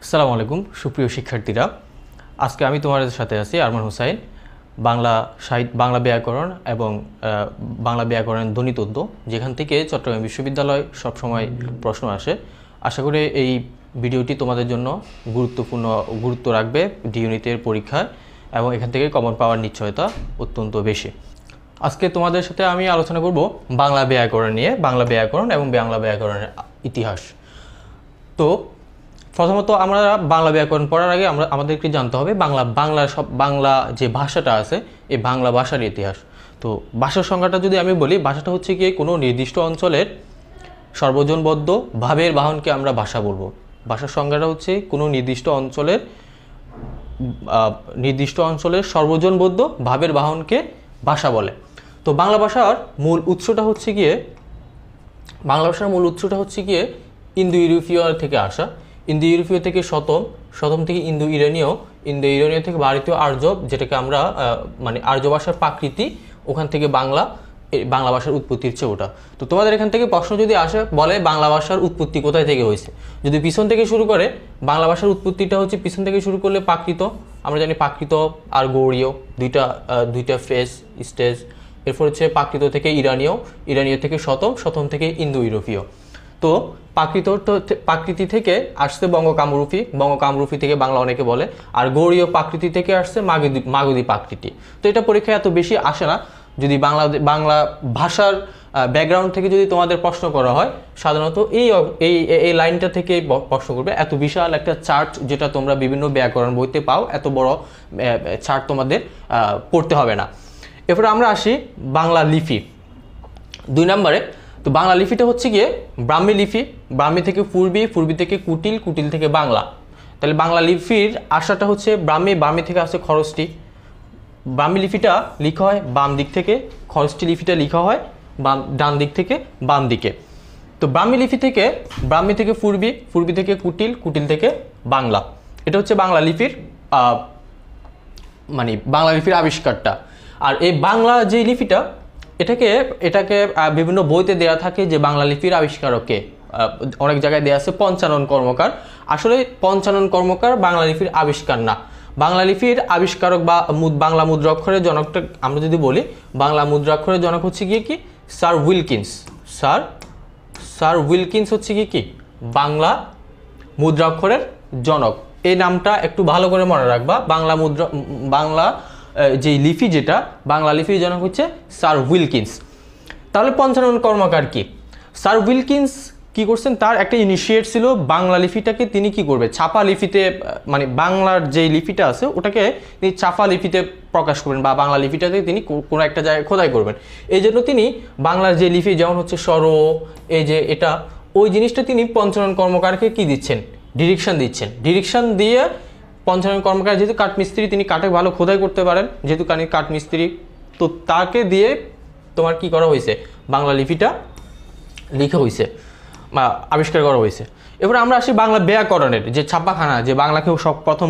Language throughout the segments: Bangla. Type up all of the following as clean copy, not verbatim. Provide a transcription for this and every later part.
আসসালামু আলাইকুম সুপ্রিয় শিক্ষার্থীরা, আজকে আমি তোমাদের সাথে আছি আরমান হুসাইন। বাংলা সাহিত্য, বাংলা ব্যাকরণ এবং বাংলা ব্যাকরণ ধ্বনিতত্ত্ব, যেখান থেকে চট্টগ্রাম বিশ্ববিদ্যালয় সবসময় প্রশ্ন আসে। আশা করি এই ভিডিওটি তোমাদের জন্য গুরুত্ব রাখবে ডি ইউনিটের পরীক্ষায়, এবং এখান থেকে কমন পাওয়ার নিশ্চয়তা অত্যন্ত বেশি। আজকে তোমাদের সাথে আমি আলোচনা করব বাংলা ব্যাকরণ নিয়ে, বাংলা ব্যাকরণ এবং বাংলা ব্যাকরণের ইতিহাস। তো প্রথমত আমরা বাংলা ব্যাকরণ পড়ার আগে আমাদেরকে জানতে হবে বাংলা যে ভাষাটা আছে, এই বাংলা ভাষার ইতিহাস। তো ভাষার সংজ্ঞাটা যদি আমি বলি, ভাষাটা হচ্ছে কি কোনো নির্দিষ্ট অঞ্চলের সর্বজনবদ্ধ ভাবের বাহনকে আমরা ভাষা বলবো। ভাষার সংজ্ঞাটা হচ্ছে কোনো নির্দিষ্ট অঞ্চলের সর্বজনবদ্ধ ভাবের বাহনকে ভাষা বলে। তো বাংলা ভাষার মূল উৎসটা হচ্ছে গিয়ে ইন্দো ইউরোপীয় থেকে আসা। ইন্দো ইউরোপীয় থেকে শতম থেকে ইন্দো ইরানীয় থেকে ভারতীয় আর্য, যেটাকে আমরা আর্য ভাষার প্রাকৃতি, ওখান থেকে বাংলা ভাষার উৎপত্তি হচ্ছে ওটা। তো তোমাদের এখান থেকে প্রশ্ন যদি আসে, বলে বাংলা ভাষার উৎপত্তি কোথায় থেকে হয়েছে, যদি পিছন থেকে শুরু করে, বাংলা ভাষার উৎপত্তিটা হচ্ছে পিছন থেকে শুরু করলে প্রাকৃত, আমরা জানি প্রাকৃত আর গৌড়ীয় দুইটা ফেজ স্টেজ। এরপর হচ্ছে প্রাকৃত থেকে ইরানীয় থেকে শতম থেকে ইন্দো ইউরোপীয়। তো প্রাকৃতি থেকে আসছে বঙ্গকামরূপী থেকে বাংলা অনেকে বলে, আর গৌড়ীয় প্রাকৃতি থেকে আসছে মাগধী প্রাকৃতি। তো এটা পরীক্ষায় এত বেশি আসে না। যদি বাংলা ভাষার ব্যাকগ্রাউন্ড থেকে যদি তোমাদের প্রশ্ন করা হয়, সাধারণত এই লাইনটা থেকে প্রশ্ন করবে। এত বিশাল একটা চার্ট, যেটা তোমরা বিভিন্ন ব্যাকরণ বইতে পাও, এত বড় চার্ট তোমাদের পড়তে হবে না। এরপরে আমরা আসি বাংলা লিপি 2 নম্বরে। তো বাংলা লিপিটা হচ্ছে গিয়ে ব্রাহ্মী লিপি, ব্রাহ্মী থেকে পূর্বী থেকে কুটিল থেকে বাংলা। তাহলে বাংলা লিপির আশাটা হচ্ছে ব্রাহ্মী থেকে আসছে খরচটি। ব্রাহ্মী লিপিটা লিখা হয় বাম দিক থেকে, খরচটি লিপিটা লিখা হয় ডান দিক থেকে বাম দিকে। তো ব্রাহ্মী থেকে পূর্বী থেকে কুটিল থেকে বাংলা। এটা হচ্ছে বাংলা লিপির বাংলা লিপির আবিষ্কারটা। আর এই বাংলা যে লিপিটা, এটাকে বিভিন্ন বইতে দেয়া থাকে যে বাংলা লিপির আবিষ্কারকে। অনেক জায়গায় দেয়া আছে পঞ্চানন কর্মকার। আসলে পঞ্চানন কর্মকার বাংলা লিপির আবিষ্কার না। বাংলা লিপির আবিষ্কারক বা বাংলা মুদ্রাক্ষরের জনকটা আমরা যদি বলি, বাংলা মুদ্রাক্ষরের জনক হচ্ছে গিয়ে কি স্যার উইলকিন্স হচ্ছে কি বাংলা মুদ্রাক্ষরের জনক। এই নামটা একটু ভালো করে মনে রাখবা। বাংলা যে লিপি, যেটা বাংলা লিপির জনক হচ্ছে স্যার উইলকিন্স। তাহলে পঞ্চানন কর্মকার কি? স্যার উইলকিন্স কি করছেন, তার একটা ইনিশিয়েট ছিল বাংলা লিপিটাকে তিনি কি করবে, ছাপা লিপিতে, বাংলার যে লিপিটা আছে ওটাকে তিনি ছাপা লিপিতে প্রকাশ করবেন, বা বাংলা লিপিটাকে তিনি কোনো একটা জায়গায় খোদাই করবেন। এই জন্য তিনি বাংলার যে লিপি, যেমন হচ্ছে স্বর, এই যে এটা, ওই জিনিসটা তিনি পঞ্চানন কর্মকারকে কি দিচ্ছেন, ডিরেকশন দিয়ে পঞ্চানন কর্মকার যেহেতু কাঠমিস্ত্রি, তিনি কাঠে ভালো খোদাই করতে পারেন, যেহেতু কাঠমিস্ত্রি, তো তাকে দিয়ে তোমার কি করা হয়েছে, বাংলা লিপিটা লিখা হয়েছে বা আবিষ্কার করা হয়েছে। এবার আমরা আসি বাংলা ব্যাকরণের যে ছাপাখানা, যে বাংলাকে প্রথম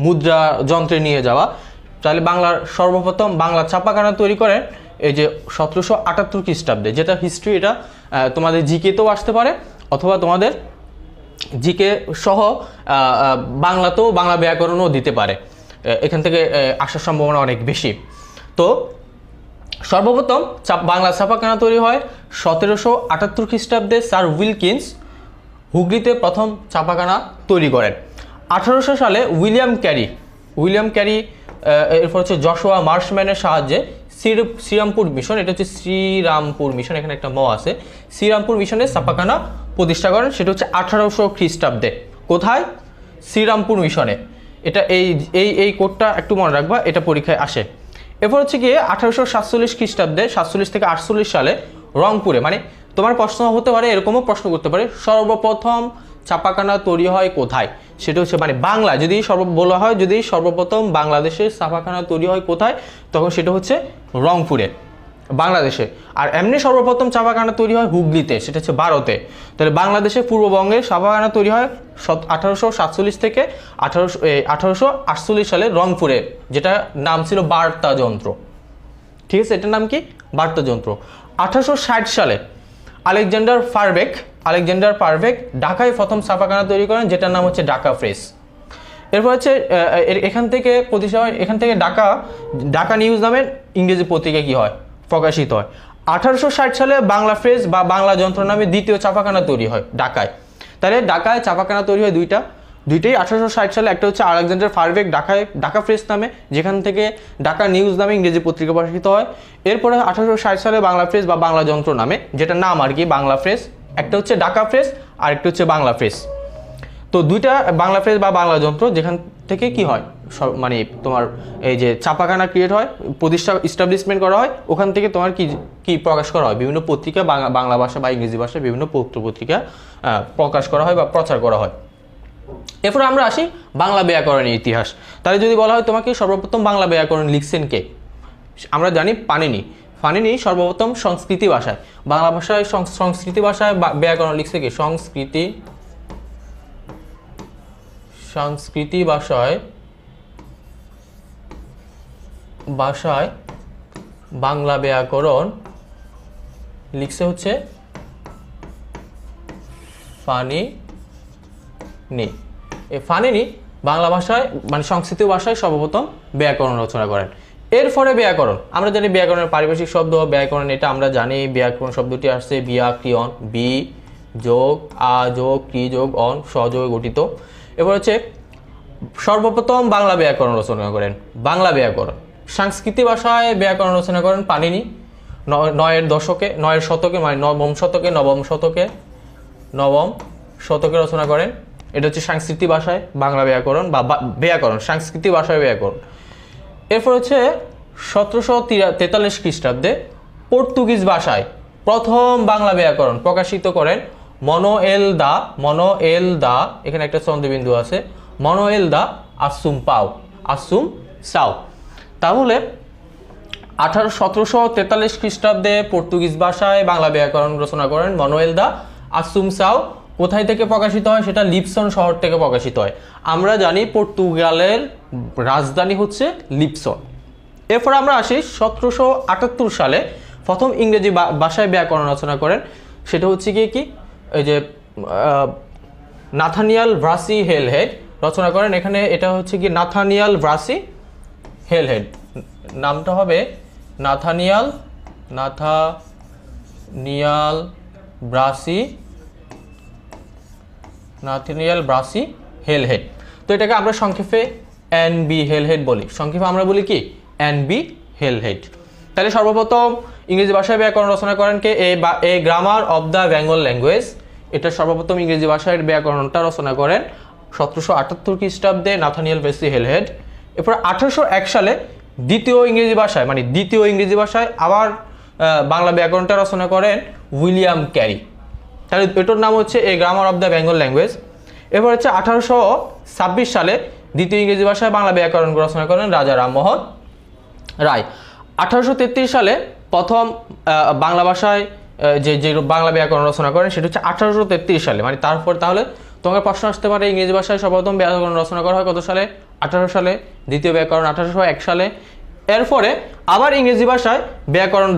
মুদ্রা যন্ত্রে নিয়ে যাওয়া। তাহলে সর্বপ্রথম বাংলা ছাপাখানা তৈরি করেন এই যে 1778 খ্রিস্টাব্দে, যেটা হিস্ট্রি, এটা তোমাদের জিকেতেও আসতে পারে, অথবা তোমাদের জিকে সহ বাংলাতেও বাংলা ব্যাকরণও দিতে পারে, এখান থেকে আসার সম্ভাবনা অনেক বেশি। তো সর্বপ্রথম বাংলা ছাপাখানা তৈরি হয় 1778 খ্রিস্টাব্দে। স্যার উইলকিন্স হুগলিতে প্রথম ছাপাখানা তৈরি করেন। 1800 সালে উইলিয়াম ক্যারি এরপর হচ্ছে জশুয়া মার্শম্যানের সাহায্যে শ্রীরামপুর মিশন, এটা হচ্ছে শ্রীরামপুর মিশন, এখানে একটা আছে, শ্রীরামপুর মিশনের ছাপাখানা প্রতিষ্ঠা করেন। সেটা হচ্ছে 1800 খ্রিস্টাব্দে। কোথায়? শ্রীরামপুর মিশনে। এটা এই কোডটা একটু মনে রাখবা, এটা পরীক্ষায় আসে। এরপর হচ্ছে গিয়ে 1847 খ্রিস্টাব্দে, 47 থেকে 48 সালে রংপুরে, তোমার প্রশ্ন হতে পারে, এরকমও প্রশ্ন করতে পারে, সর্বপ্রথম ছাপাখানা তৈরি হয় কোথায়, সেটা হচ্ছে বাংলা যদি বলা হয়, যদি সর্বপ্রথম বাংলাদেশের ছাপাখানা তৈরি হয় কোথায়, তখন সেটা হচ্ছে রংপুরে, বাংলাদেশে। আর এমনি সর্বপ্রথম ছাপাখানা তৈরি হয় হুগলিতে, সেটা হচ্ছে ভারতে। তাহলে বাংলাদেশে পূর্ববঙ্গে ছাপাখানা তৈরি হয় 1847 থেকে 1848 সালে রংপুরে, যেটা নাম ছিল বার্তা যন্ত্র। ঠিক আছে, এটার নাম কি? বার্তা যন্ত্র। 1860 আলেকজান্ডার পারভেক ঢাকায় প্রথম ছাপাখানা তৈরি করেন, যেটার নাম হচ্ছে ঢাকা প্রেস। এরপর হচ্ছে এখান থেকে ঢাকা নিউজ নামের ইংরেজি পত্রিকা কি হয়, প্রকাশিত হয়। 1860 সালে বাংলা প্রেস বা বাংলা যন্ত্র নামে দ্বিতীয় ছাপাখানা তৈরি হয় ঢাকায়। তাহলে ঢাকায় ছাপাখানা তৈরি হয় দুইটাই 1860 সালে। একটা হচ্ছে আলেকজান্ডার পারভেক ঢাকা প্রেস নামে, যেখান থেকে ঢাকা নিউজ নামে ইংরেজি পত্রিকা প্রকাশিত হয়। এরপরে 1860 সালে বাংলা প্রেস বা বাংলা যন্ত্র নামে, যেটা নাম আর কি বাংলা প্রেস, একটা হচ্ছে ঢাকা প্রেস আর একটা হচ্ছে বাংলা প্রেস। তো দুইটা বাংলা প্রেস বা বাংলা যন্ত্র, যেখান থেকে কি হয় মানে তোমার এই যে ছাপাখানা ক্রিয়েট হয়, ইস্টাবলিশমেন্ট করা হয়, ওখান থেকে তোমার কি প্রকাশ করা হয়, বিভিন্ন পত্রিকা বাংলা ভাষা বা ইংরেজি ভাষায় বিভিন্ন পত্র পত্রিকা প্রকাশ করা হয় বা প্রচার করা হয়। এরপর আমরা আসি বাংলা ব্যাকরণের ইতিহাস। তাহলে যদি বলা হয় তোমাকে সর্বপ্রথম বাংলা ব্যাকরণ লিখছেন কে, আমরা জানি পাণিনি সর্বপ্রথম সংস্কৃতি ভাষায়, বাংলা ভাষায় সংস্কৃতি ভাষায় ব্যাকরণ লিখছে কে, সংস্কৃতি ভাষায় বাংলা ব্যাকরণ লিখছে হচ্ছে পাণিনি। এই পাণিনি বাংলা ভাষায় মানে সংস্কৃত ভাষায় সর্বপ্রথম ব্যাকরণ রচনা করেন। এরপরে ব্যাকরণ, আমরা জানি ব্যাকরণের পারিভাষিক শব্দ ব্যাকরণ, এটা আমরা জানি। ব্যাকরণ শব্দটি আসছে বিয়াক্রিয়ন, বি যোগ আ যোগ ক্রি যোগ অন সযোগে গঠিত। এবার হচ্ছে সর্বপ্রথম বাংলা ব্যাকরণ রচনা করেন বাংলা ব্যাকরণ। সংস্কৃতি ভাষায় ব্যাকরণ রচনা করেন পাণিনি 9 শতকে মানে নবম শতকে রচনা করেন। এটা হচ্ছে সংস্কৃতি ভাষায় বাংলা ব্যাকরণ বা ব্যাকরণ, সংস্কৃতি ভাষায় ব্যাকরণ। এরপর হচ্ছে 1743 খ্রিস্টাব্দে পর্তুগিজ ভাষায় প্রথম বাংলা ব্যাকরণ প্রকাশিত করেন মনোয়েল দা, এখানে একটা চন্দ্রবিন্দু আছে, মনোয়েল দা আসুম সাও। তাহলে 1743 খ্রিস্টাব্দে পর্তুগিজ ভাষায় বাংলা ব্যাকরণ রচনা করেন মনোয়েল দা আসুম সাও। কোথায় থেকে প্রকাশিত হয়, সেটা লিপসন শহর থেকে প্রকাশিত হয়। আমরা জানি পর্তুগালের রাজধানী হচ্ছে লিপসন। এরপর আমরা আসি 1778 সালে প্রথম ইংরেজি ভাষায় ব্যাকরণ রচনা করেন, সেটা হচ্ছে কি এই যে নাথানিয়াল ব্রাসি হেলহেড রচনা করেন। এখানে এটা হচ্ছে কি নাথানিয়াল ব্রাসি হেলহেড, নামটা হবে নাথানিয়াল ব্রাসি হেলহেড। তো এটাকে আমরা সংক্ষেপে এনবি হেলহেড বলি, সংক্ষেপে আমরা বলি কি এনবি হেলহেড। তাহলে সর্বপ্রথম ইংরেজি ভাষায় ব্যাকরণ রচনা করেন কে, a grammar of the Bengal language. এটা সর্বপ্রথম ইংরেজি ভাষায় ব্যাকরণটা রচনা করেন 1778 খ্রিস্টাব্দে নাথানিয়াল ব্রাসি হেলহেড। এরপর 1801 সালে দ্বিতীয় ইংরেজি ভাষায় আবার বাংলা ব্যাকরণটা রচনা করেন উইলিয়াম ক্যারি। তাহলে এটার নাম হচ্ছে a grammar of the Bengal language. এরপর হচ্ছে 1826 সালে দ্বিতীয় ইংরেজি ভাষায় বাংলা ব্যাকরণ রচনা করেন রাজা রামমোহন রায়। 1833 সালে প্রথম বাংলা ভাষায় যে বাংলা ব্যাকরণ রচনা করেন সেটা হচ্ছে 1833 সালে, মানে তারপর তাহলে তোমার প্রশ্ন আসতে পারে ইংরেজি ভাষায় সর্বপ্রথম ব্যাকরণ রচনা করা হয় কত সালে, 18 সালে, দ্বিতীয় ব্যাকরণ 1801 সালে। এরপরে আবার ইংরেজি ভাষায়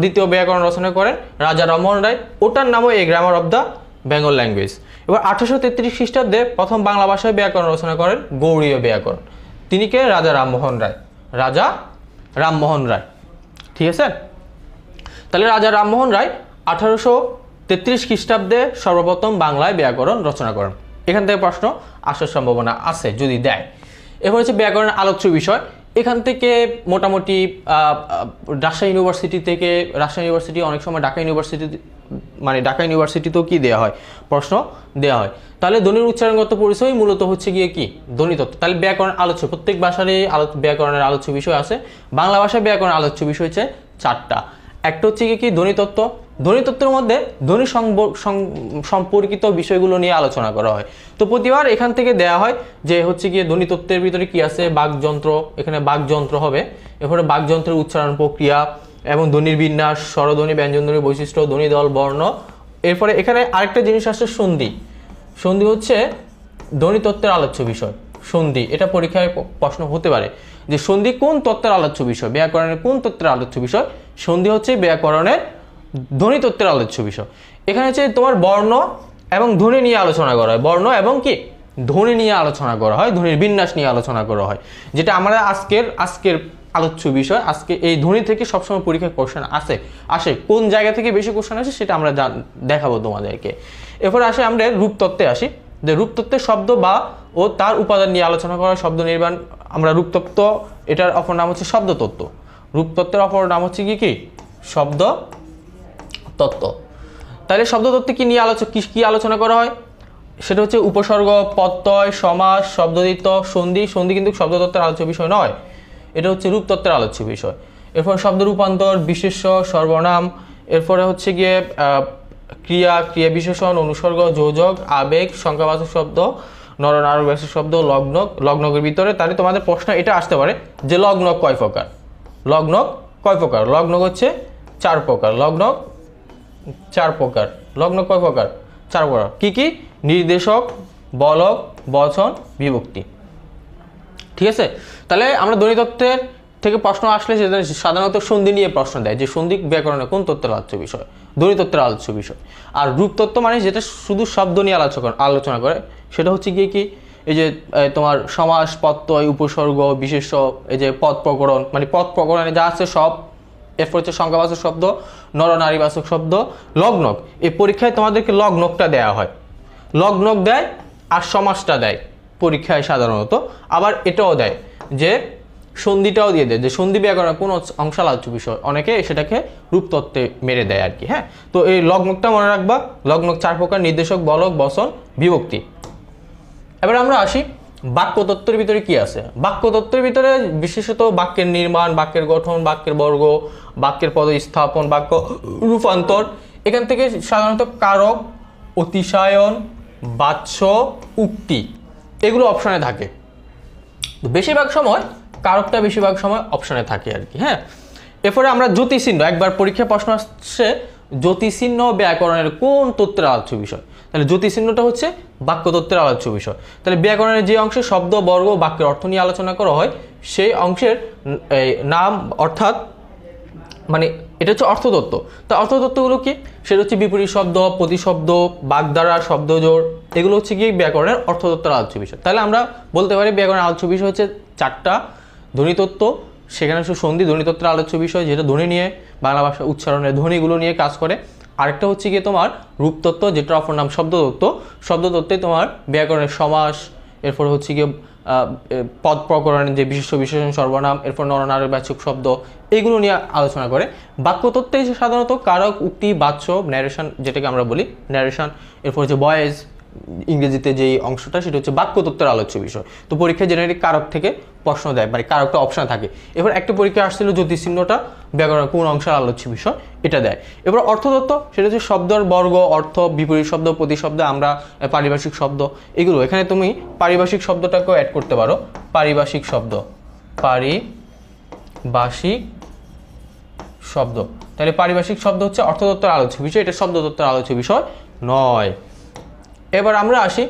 দ্বিতীয় ব্যাকরণ রচনা করেন রাজা রামমোহন রায়, ওটার নামও a grammar of the Bengal language. এবার 1833 খ্রিস্টাব্দে প্রথম বাংলা ভাষায় ব্যাকরণ রচনা করেন গৌড়ীয় ব্যাকরণ। তিনি কে, রাজা রামমোহন রায়। ঠিক আছে, তাহলে রাজা রামমোহন রায় 1833 খ্রিস্টাব্দে সর্বপ্রথম বাংলায় ব্যাকরণ রচনা করেন। এখান থেকে প্রশ্ন আসার সম্ভাবনা আছে যদি দেয়। এরপর হচ্ছে ব্যাকরণের আলোচ্য বিষয়। এখান থেকে মোটামুটি রাজশাহী ইউনিভার্সিটি অনেক সময় ঢাকা ইউনিভার্সিটিতেও কি দেওয়া হয়, প্রশ্ন দেওয়া হয়। তাহলে ধ্বনির উচ্চারণগত পরিচয় মূলত হচ্ছে গিয়ে কি ধ্বনিতত্ত্ব। তাহলে ব্যাকরণ আলোচ্য, প্রত্যেক ভাষারই ব্যাকরণের আলোচ্য বিষয় আছে। বাংলা ভাষায় ব্যাকরণ আলোচ্য বিষয় হচ্ছে 4টা। একটা হচ্ছে কি ধ্বনিতত্ত্ব, ধ্বনিতত্ত্বের মধ্যে ধ্বনি সম্পর্কিত বিষয়গুলো নিয়ে আলোচনা করা হয়। তো প্রতিবার এখান থেকে দেয়া হয় যে হচ্ছে গিয়ে ধ্বনিতত্ত্বের ভিতরে কি আছে, বাকযন্ত্র, এখানে বাকযন্ত্র হবে, এরপরে বাকযন্ত্রের উচ্চারণ প্রক্রিয়া এবং ধ্বনির বিন্যাস, স্বরধ্বনি, ব্যঞ্জনধ্বনির বৈশিষ্ট্য, ধ্বনি দল, বর্ণ। এরপরে এখানে আরেকটা জিনিস আসছে সন্ধি। সন্ধি হচ্ছে ধ্বনিতত্ত্বের আলোচ্য বিষয়। সন্ধি এটা পরীক্ষায় প্রশ্ন হতে পারে যে সন্ধি কোন তত্ত্বের আলোচ্য বিষয়, ব্যাকরণের কোন তত্ত্বের আলোচ্য বিষয়। সন্ধি হচ্ছে ব্যাকরণের ধ্বনিতত্ত্বের আলোচ্য বিষয়। এখানে হচ্ছে তোমার বর্ণ এবং ধ্বনি নিয়ে আলোচনা করা হয়, বর্ণ এবং কি ধ্বনি নিয়ে আলোচনা করা হয়, ধ্বনির বিন্যাস নিয়ে আলোচনা করা হয়, যেটা আমরা আজকের আলোচ্য বিষয়। আজকে এই ধ্বনি থেকে সবসময় পরীক্ষায় কোশ্চেন আসে কোন জায়গা থেকে বেশি কোশ্চেন আসে সেটা আমরা দেখাবো তোমাদেরকে। এরপর আসে আমরা রূপতত্ত্বে আসি, যে রূপতত্ত্বের শব্দ বা ও তার উপাদান নিয়ে আলোচনা করা হয়, শব্দ নির্মাণ। আমরা রূপতত্ত্ব, এটার অপর নাম হচ্ছে শব্দতত্ত্ব। রূপতত্ত্বের অপর নাম হচ্ছে কি শব্দ তত্ত্ব। তাহলে শব্দতত্ত্বে কি নিয়ে কি আলোচনা করা হয়, সেটা হচ্ছে উপসর্গ, প্রত্যয়, সমাস, শব্দদ্বিত্ব, সন্ধি। সন্ধি কিন্তু শব্দতত্ত্বের আলোচ্য বিষয় নয়, এটা হচ্ছে রূপতত্ত্বের আলোচ্য বিষয়। এরপর শব্দ রূপান্তর, বিশেষ্য, সর্বনাম। এরপরে হচ্ছে গিয়ে ক্রিয়া বিশেষণ, অনুসর্গ, যোজক, আবেগ, সংখ্যাবাচক শব্দ, নরনারকবাচক শব্দ, লগ্নকের ভিতরে। তাহলে তোমাদের প্রশ্ন এটা আসতে পারে যে লগ্নক কয় প্রকার, লগ্নক কয় প্রকার। লগ্নক হচ্ছে 4 প্রকার, লগ্নক 4 প্রকার। লগ্নক কয় প্রকার? 4 প্রকার। কি? নির্দেশক, বলক, বচন, বিভক্তি। ঠিক আছে, তাহলে আমরা ধ্বনিতত্ত্বের থেকে প্রশ্ন আসলে সাধারণত সন্ধি নিয়ে প্রশ্ন দেয়, যে সন্ধি ব্যাকরণে কোন তত্ত্বের আলোচ্য বিষয়, ধ্বনিতত্ত্বের আলোচ্য বিষয়। আর রূপতত্ত্ব মানে যেটা শুধু শব্দ নিয়ে আলোচনা করে, সেটা হচ্ছে কি এই যে তোমার সমাস, প্রত্যয়, উপসর্গ, বিশেষ্য, এই যে পদ প্রকরণ, মানে পদ প্রকরণে যা আছে সব। এরপর হচ্ছে সংখ্যাবাচক শব্দ, নরনারীবাচক শব্দ, লগ্নক। এই পরীক্ষায় তোমাদেরকে লগ্নকটা দেওয়া হয়, লগ্নক দেয় আর সমাসটা দেয় পরীক্ষায় সাধারণত। আবার এটাও দেয় যে সন্ধিটাও দিয়ে দেয়, যে সন্ধি ব্যাকরণের কোন অংশ আলোচ্য বিষয়, অনেকে সেটাকে রূপতত্ত্বে মেরে দেয় আর কি। হ্যাঁ, তো এই লগ্নকটা মনে রাখবা। লগ্নক 4 প্রকার, নির্দেশক, বলক, বচন, বিভক্তি। এবার আমরা আসি বাক্যতত্ত্বের ভিতরে কি আছে। বাক্যতত্ত্বের ভিতরে বিশেষত বাক্যের নির্মাণ, বাক্যের গঠন, বাক্যের বর্গ, বাক্যের পদস্থাপন, বাক্য রূপান্তর। এখান থেকে সাধারণত কারক, অতিশায়ন, বাচ্য, উক্তি এগুলো অপশনে থাকে। বেশিরভাগ সময় কারকটা বেশিরভাগ সময় অপশনে থাকে আর কি। হ্যাঁ, এরপরে আমরা জ্যোতিচিহ্ন, একবার পরীক্ষা প্রশ্ন আসছে জ্যোতিচিহ্ন ব্যাকরণের কোন তত্ত্বের আলোচ্য বিষয়। তাহলে জ্যোতিচিহ্নটা হচ্ছে বাক্যতত্ত্বের আলোচ্য বিষয়। তাহলে ব্যাকরণের যে অংশে শব্দ, বর্গ, বাক্যের অর্থ নিয়ে আলোচনা করা হয়, সেই অংশের নাম, অর্থাৎ মানে এটা হচ্ছে অর্থতত্ত্ব। তা অর্থতত্ত্বগুলো কি? সেটা হচ্ছে বিপরীত শব্দ, প্রতিশব্দ, বাগধারা, শব্দজোড়, এগুলো হচ্ছে কি ব্যাকরণের অর্থতত্ত্বের আলোচ্য বিষয়। তাহলে আমরা বলতে পারি ব্যাকরণের আলোচ্য বিষয় হচ্ছে 4টা। ধ্বনিতত্ত্ব, সেখানে হচ্ছে সন্ধি ধ্বনিতত্ত্বের আলোচ্য বিষয়, যেটা ধ্বনি নিয়ে, বাংলা ভাষা উচ্চারণের ধ্বনিগুলো নিয়ে কাজ করে। আরেকটা হচ্ছে গিয়ে তোমার রূপতত্ত্ব, যেটার অপর নাম শব্দতত্ত্ব। শব্দতত্ত্বে তোমার ব্যাকরণের সমাস, এরপর হচ্ছে গিয়ে পদ প্রকরণের যে বিশেষ্য, বিশেষণ, সর্বনাম, এরপর নরনারীবাচক শব্দ, এইগুলো নিয়ে আলোচনা করে। বাক্যতত্ত্বে সাধারণত কারক, উক্তি, বাচ্য, ন্যারেশন, যেটাকে আমরা বলি ন্যারেশন, এরপর হচ্ছে ভয়েস, ইংরেজিতে যেই অংশটা, সেটা হচ্ছে বাক্যতত্ত্বের আলোচ্য বিষয়। তো পরীক্ষায় জেনারেলি কারক থেকে প্রশ্ন দেয়, মানে কারকটা অপশন থাকে। এবার একটা পরীক্ষা আসছিল জ্যোতিচিহ্নটা ব্যাকরণ কোন অংশের আলোচ্য বিষয়, এটা দেয়। এবার অর্থতত্ত্ব, সেটা হচ্ছে শব্দের বর্গ, অর্থ, বিপরীত শব্দ, প্রতিশব্দ, আমরা পারিভাষিক শব্দ, এগুলো। এখানে তুমি পারিভাষিক শব্দটাকেও অ্যাড করতে পারো, পারিভাষিক শব্দ, পারিভাষিক শব্দ। তাহলে পারিভাষিক শব্দ হচ্ছে অর্থতত্ত্বের আলোচ্য বিষয়, এটা শব্দতত্ত্বের আলোচ্য বিষয় নয়। এবার আমরা আসি,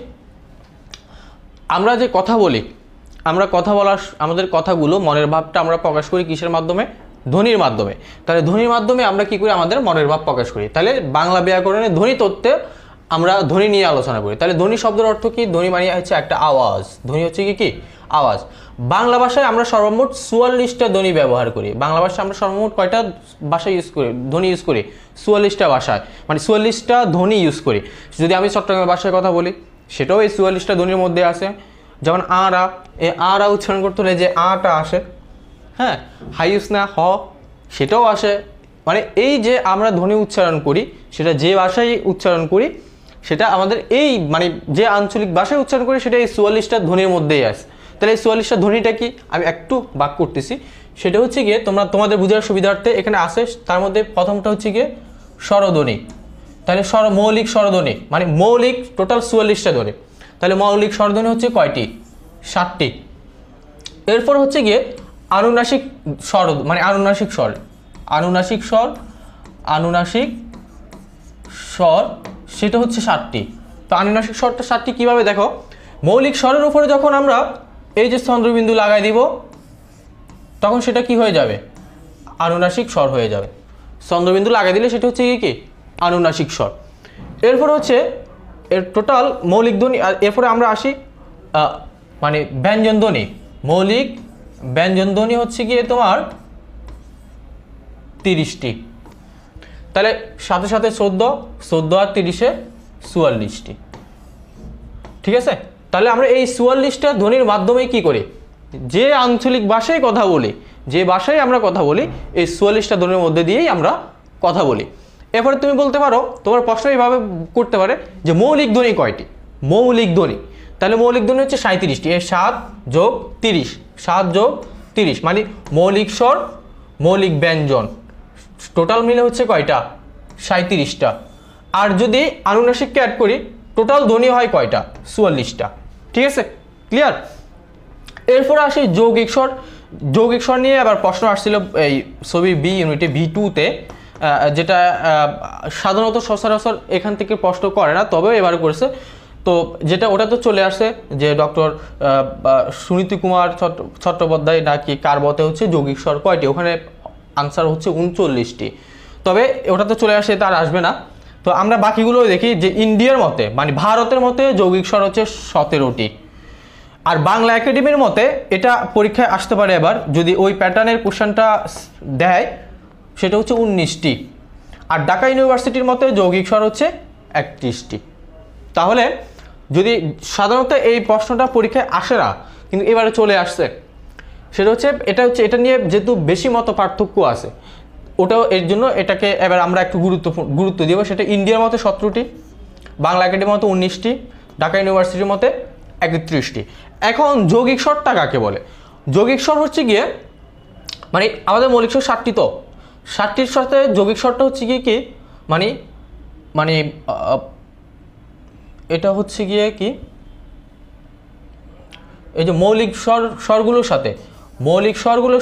আমরা যে কথা বলি, আমরা কথা বলার, আমাদের কথাগুলো, মনের ভাবটা আমরা প্রকাশ করি কিসের মাধ্যমে? ধ্বনির মাধ্যমে। তাহলে ধ্বনির মাধ্যমে আমরা কি করি? আমাদের মনের ভাব প্রকাশ করি। তাহলে বাংলা ব্যাকরণে ধ্বনি তত্ত্বে আমরা ধ্বনি নিয়ে আলোচনা করি। তাহলে ধ্বনি শব্দের অর্থ কি? ধ্বনি মানে হচ্ছে একটা আওয়াজ। ধ্বনি হচ্ছে কি আওয়াজ। বাংলা ভাষায় আমরা সর্বমোট 44টা ধ্বনি ব্যবহার করি। বাংলা ভাষায় আমরা সর্বমোট কয়টা ভাষা ইউজ করি, ধ্বনি ইউজ করি? 44টা ভাষায়, মানে 44টা ধ্বনি ইউজ করি। যদি আমি চট্টগ্রামের ভাষায় কথা বলি, সেটাও এই 44টা ধ্বনির মধ্যে আছে। যেমন আরা, এই আরা উচ্চারণ করতে হলে যে আটা আসে, হ্যাঁ, হাইউস না হ, সেটাও আসে। মানে এই যে আমরা ধ্বনি উচ্চারণ করি, সেটা যে ভাষায় উচ্চারণ করি, সেটা আমাদের এই মানে যে আঞ্চলিক ভাষায় উচ্চারণ করি, সেটা এই 44টা ধ্বনির মধ্যেই আছে। তাহলে এই 44টা ধ্বনিটা কি? আমি একটু বাক করতেছি। সেটা হচ্ছে গিয়ে তোমাদের বোঝার সুবিধার্থে এখানে আসে। তার মধ্যে প্রথমটা হচ্ছে গিয়ে স্বরধ্বনি। তাহলে মৌলিক স্বরধ্বনি, মানে মৌলিক টোটাল 44টা ধ্বনি। তাহলে মৌলিক স্বরধ্বনি হচ্ছে কয়টি? 7টি। এরপর হচ্ছে গিয়ে আনুনাসিক স্বর, মানে আনুনাসিক স্বর, আনুনাসিক স্বর, আনুনাসিক স্বর, সেটা হচ্ছে 7টি। তো আনুনাসিক স্বরটা 7টি কিভাবে? দেখো, মৌলিক স্বরের উপরে যখন আমরা এই যে চন্দ্রবিন্দু লাগাই দিব, তখন সেটা কি হয়ে যাবে? আনুনাসিক স্বর হয়ে যাবে। চন্দ্রবিন্দু লাগাই দিলে সেটা হচ্ছে কি আনুনাসিক স্বর। এরপর হচ্ছে এর টোটাল মৌলিক ধ্বনি। আর এরপরে আমরা আসি মানে ব্যঞ্জন ধ্বনি। মৌলিক ব্যঞ্জন ধ্বনি হচ্ছে গিয়ে তোমার 30টি। তাহলে সাথে সাথে 14 আর 30-এ 44টি। ঠিক আছে, তাহলে আমরা এই 44টা ধ্বনির মাধ্যমে কি করি, যে আঞ্চলিক ভাষায় কথা বলি, যে ভাষায় আমরা কথা বলি, এই 44টা ধ্বনির মধ্যে দিয়েই আমরা কথা বলি। এরপরে তুমি বলতে পারো, তোমার প্রশ্ন এইভাবে করতে পারে যে মৌলিক ধ্বনি কয়টি? মৌলিক ধ্বনি, তাহলে মৌলিক ধ্বনি হচ্ছে 37টি। 7 যোগ 30, 7 যোগ 30 মানে মৌলিক স্বর, মৌলিক ব্যঞ্জন টোটাল মিলে হচ্ছে কয়টা? 37টা। আর যদি আনুনাসিককে অ্যাড করি টোটাল ধ্বনি হয় কয়টা? 44টা। ঠিক আছে, ক্লিয়ার? এরপর আসি যৌগিক স্বর। যৌগিক স্বর নিয়ে আবার প্রশ্ন আসছিল এই ছবি বি ইউনিটে V2-তে, যেটা সাধারণত সচরাচর এখান থেকে প্রশ্ন করে না, তবেও এবার করেছে। তো যেটা ওটা তো চলে আসছে যে ডক্টর সুনীতি কুমার চট্টোপাধ্যায় নাকি কার মতে হচ্ছে যৌগিক স্বর কয়টি, ওখানে আনসার হচ্ছে 39টি। তবে ওটা তো চলে আসে, তার আসবে না। তো আমরা বাকিগুলো দেখি যে ইন্ডিয়ার মতে মানে ভারতের মতে যৌগিক স্বর হচ্ছে 17টি। আর বাংলা একাডেমির মতে এটা পরীক্ষায় আসতে পারে এবার যদি ওই প্যাটার্নের কোশ্চেনটা দেয়, সেটা হচ্ছে 19টি। আর ঢাকা ইউনিভার্সিটির মতে যৌগিক স্বর হচ্ছে 31টি। তাহলে যদি সাধারণত এই প্রশ্নটা পরীক্ষায় আসে না, কিন্তু এবারে চলে আসছে, সেটা হচ্ছে এটা নিয়ে যেহেতু বেশি মত পার্থক্য আছে, ওটাও এর জন্য এটাকে এবার আমরা একটু গুরুত্ব দিব। সেটা ইন্ডিয়ার মতে 17টি, বাংলা একাডেমির মতে 19টি, ঢাকা ইউনিভার্সিটির মতে 31টি। এখন যৌগিক স্বরটা কাকে বলে? যৌগিক স্বর হচ্ছে গিয়ে মানে আমাদের মৌলিক স্বর 7টি, তো 7টির সাথে যৌগিক স্বরটা হচ্ছে গিয়ে কি মানে মানে এটা হচ্ছে গিয়ে কি এই যে মৌলিক স্বরগুলোর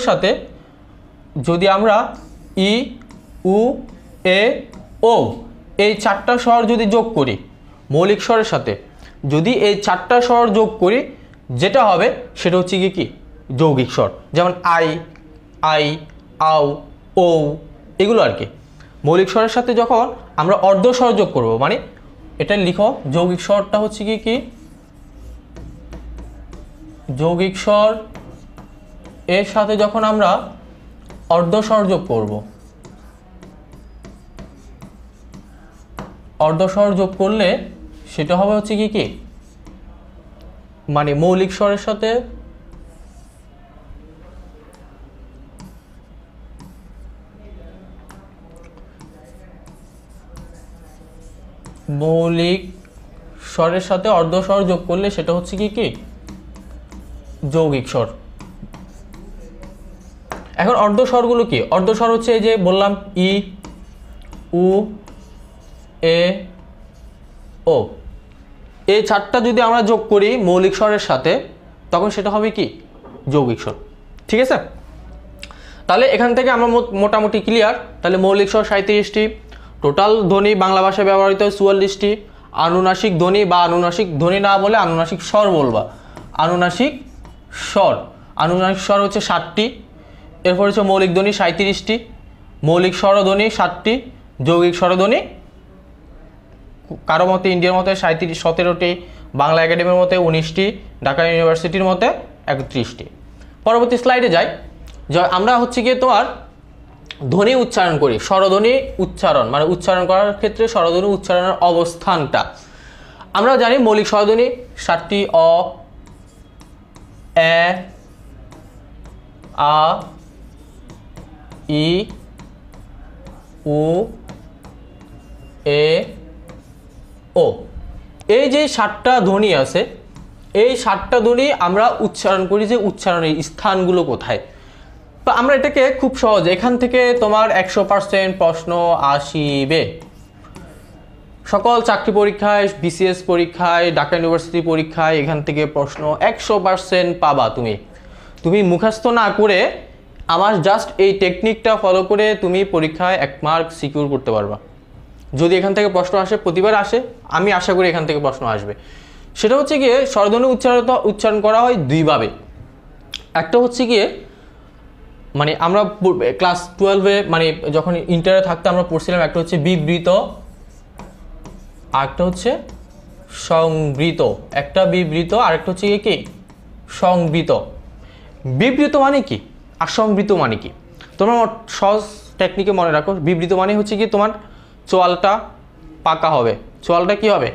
সাথে যদি আমরা ই, উ, এ, ও এই 4টা স্বর যদি যোগ করি, মৌলিক স্বরের সাথে যদি এই 4টা স্বর যোগ করি, যেটা হবে সেটা হচ্ছে কি যৌগিক স্বর। যেমন আই, আও, ও এগুলো আর কি। মৌলিক স্বরের সাথে যখন আমরা অর্ধ স্বর যোগ করব, মানে এটা লিখো, যৌগিক স্বরটা হচ্ছে কি যৌগিক স্বর এর সাথে যখন আমরা অর্ধ স্বর যোগ করব, অর্ধ স্বর যোগ করলে সেটা হবে হচ্ছে কি মানে মৌলিক স্বরের সাথে অর্ধ স্বর যোগ করলে সেটা হচ্ছে কি যৌগিক স্বর। এখন অর্ধ স্বরগুলো কি? অর্ধ স্বর হচ্ছে এই যে বললাম ই, উ, এ, ও, এই 4টা যদি আমরা যোগ করি মৌলিক স্বরের সাথে, তখন সেটা হবে কি যৌগিক স্বর। ঠিক আছে, তাহলে এখান থেকে আমরা মোটামুটি ক্লিয়ার। তাহলে মৌলিক স্বর 37টি, টোটাল ধ্বনি বাংলা ভাষায় ব্যবহৃত 44টি, আনুনাসিক ধ্বনি বা আনুনাসিক ধ্বনি না বলে আনুনাসিক স্বর বলবা, আনুনাসিক স্বর হচ্ছে 7টি। এরপর হচ্ছে মৌলিক ধ্বনি 37টি, মৌলিক স্বরধ্বনি 7টি, যৌগিক স্বরধ্বনি কারো মতে ইন্ডিয়ার মতে 17টি, বাংলা একাডেমির মতে 19টি, ঢাকা ইউনিভার্সিটির মতে 31টি। পরবর্তী স্লাইডে যাই। আমরা হচ্ছে গিয়ে তোমার ধ্বনি উচ্চারণ করি, স্বরধ্বনি উচ্চারণ মানে উচ্চারণ করার ক্ষেত্রে স্বরধ্বনি উচ্চারণের অবস্থানটা আমরা জানি। মৌলিক স্বরধ্বনি 7টি: অ, এ, আ, ই, উ, এ, ও। এই যে 7টা ধ্বনি আছে, এই 7টা ধ্বনি আমরা উচ্চারণ করি যে উচ্চারণের স্থানগুলো কোথায়। তো আমরা এটাকে খুব সহজ, এখান থেকে তোমার 100% প্রশ্ন আসিবে। সকল চাকরি পরীক্ষায়, BCS পরীক্ষায়, ঢাকা ইউনিভার্সিটি পরীক্ষায় এখান থেকে প্রশ্ন 100% পাবা। তুমি মুখস্থ না করে আমার জাস্ট এই টেকনিকটা ফলো করে তুমি পরীক্ষায় 1 মার্ক সিকিউর করতে পারবা। যদি এখান থেকে প্রশ্ন আসে, প্রতিবার আসে, আমি আশা করি এখান থেকে প্রশ্ন আসবে। সেটা হচ্ছে গিয়ে স্বরধ্বনি উচ্চারণ করা হয় 2 ভাবে। একটা হচ্ছে গিয়ে মানে আমরা ক্লাস 12-এ মানে যখন ইন্টারে থাকতে আমরা পড়ছিলাম, একটা হচ্ছে বিবৃত আরেকটা হচ্ছে সংবৃত, একটা বিবৃত, আরেকটা হচ্ছে কি সংবৃত। বিবৃত মানে কি আর সংবৃত মানে কি তোমরা সহজ টেকনিকে মনে রাখো। বিবৃত মানে হচ্ছে কি তোমার চোয়ালটা পাকা হবে, চোয়ালটা কি হবে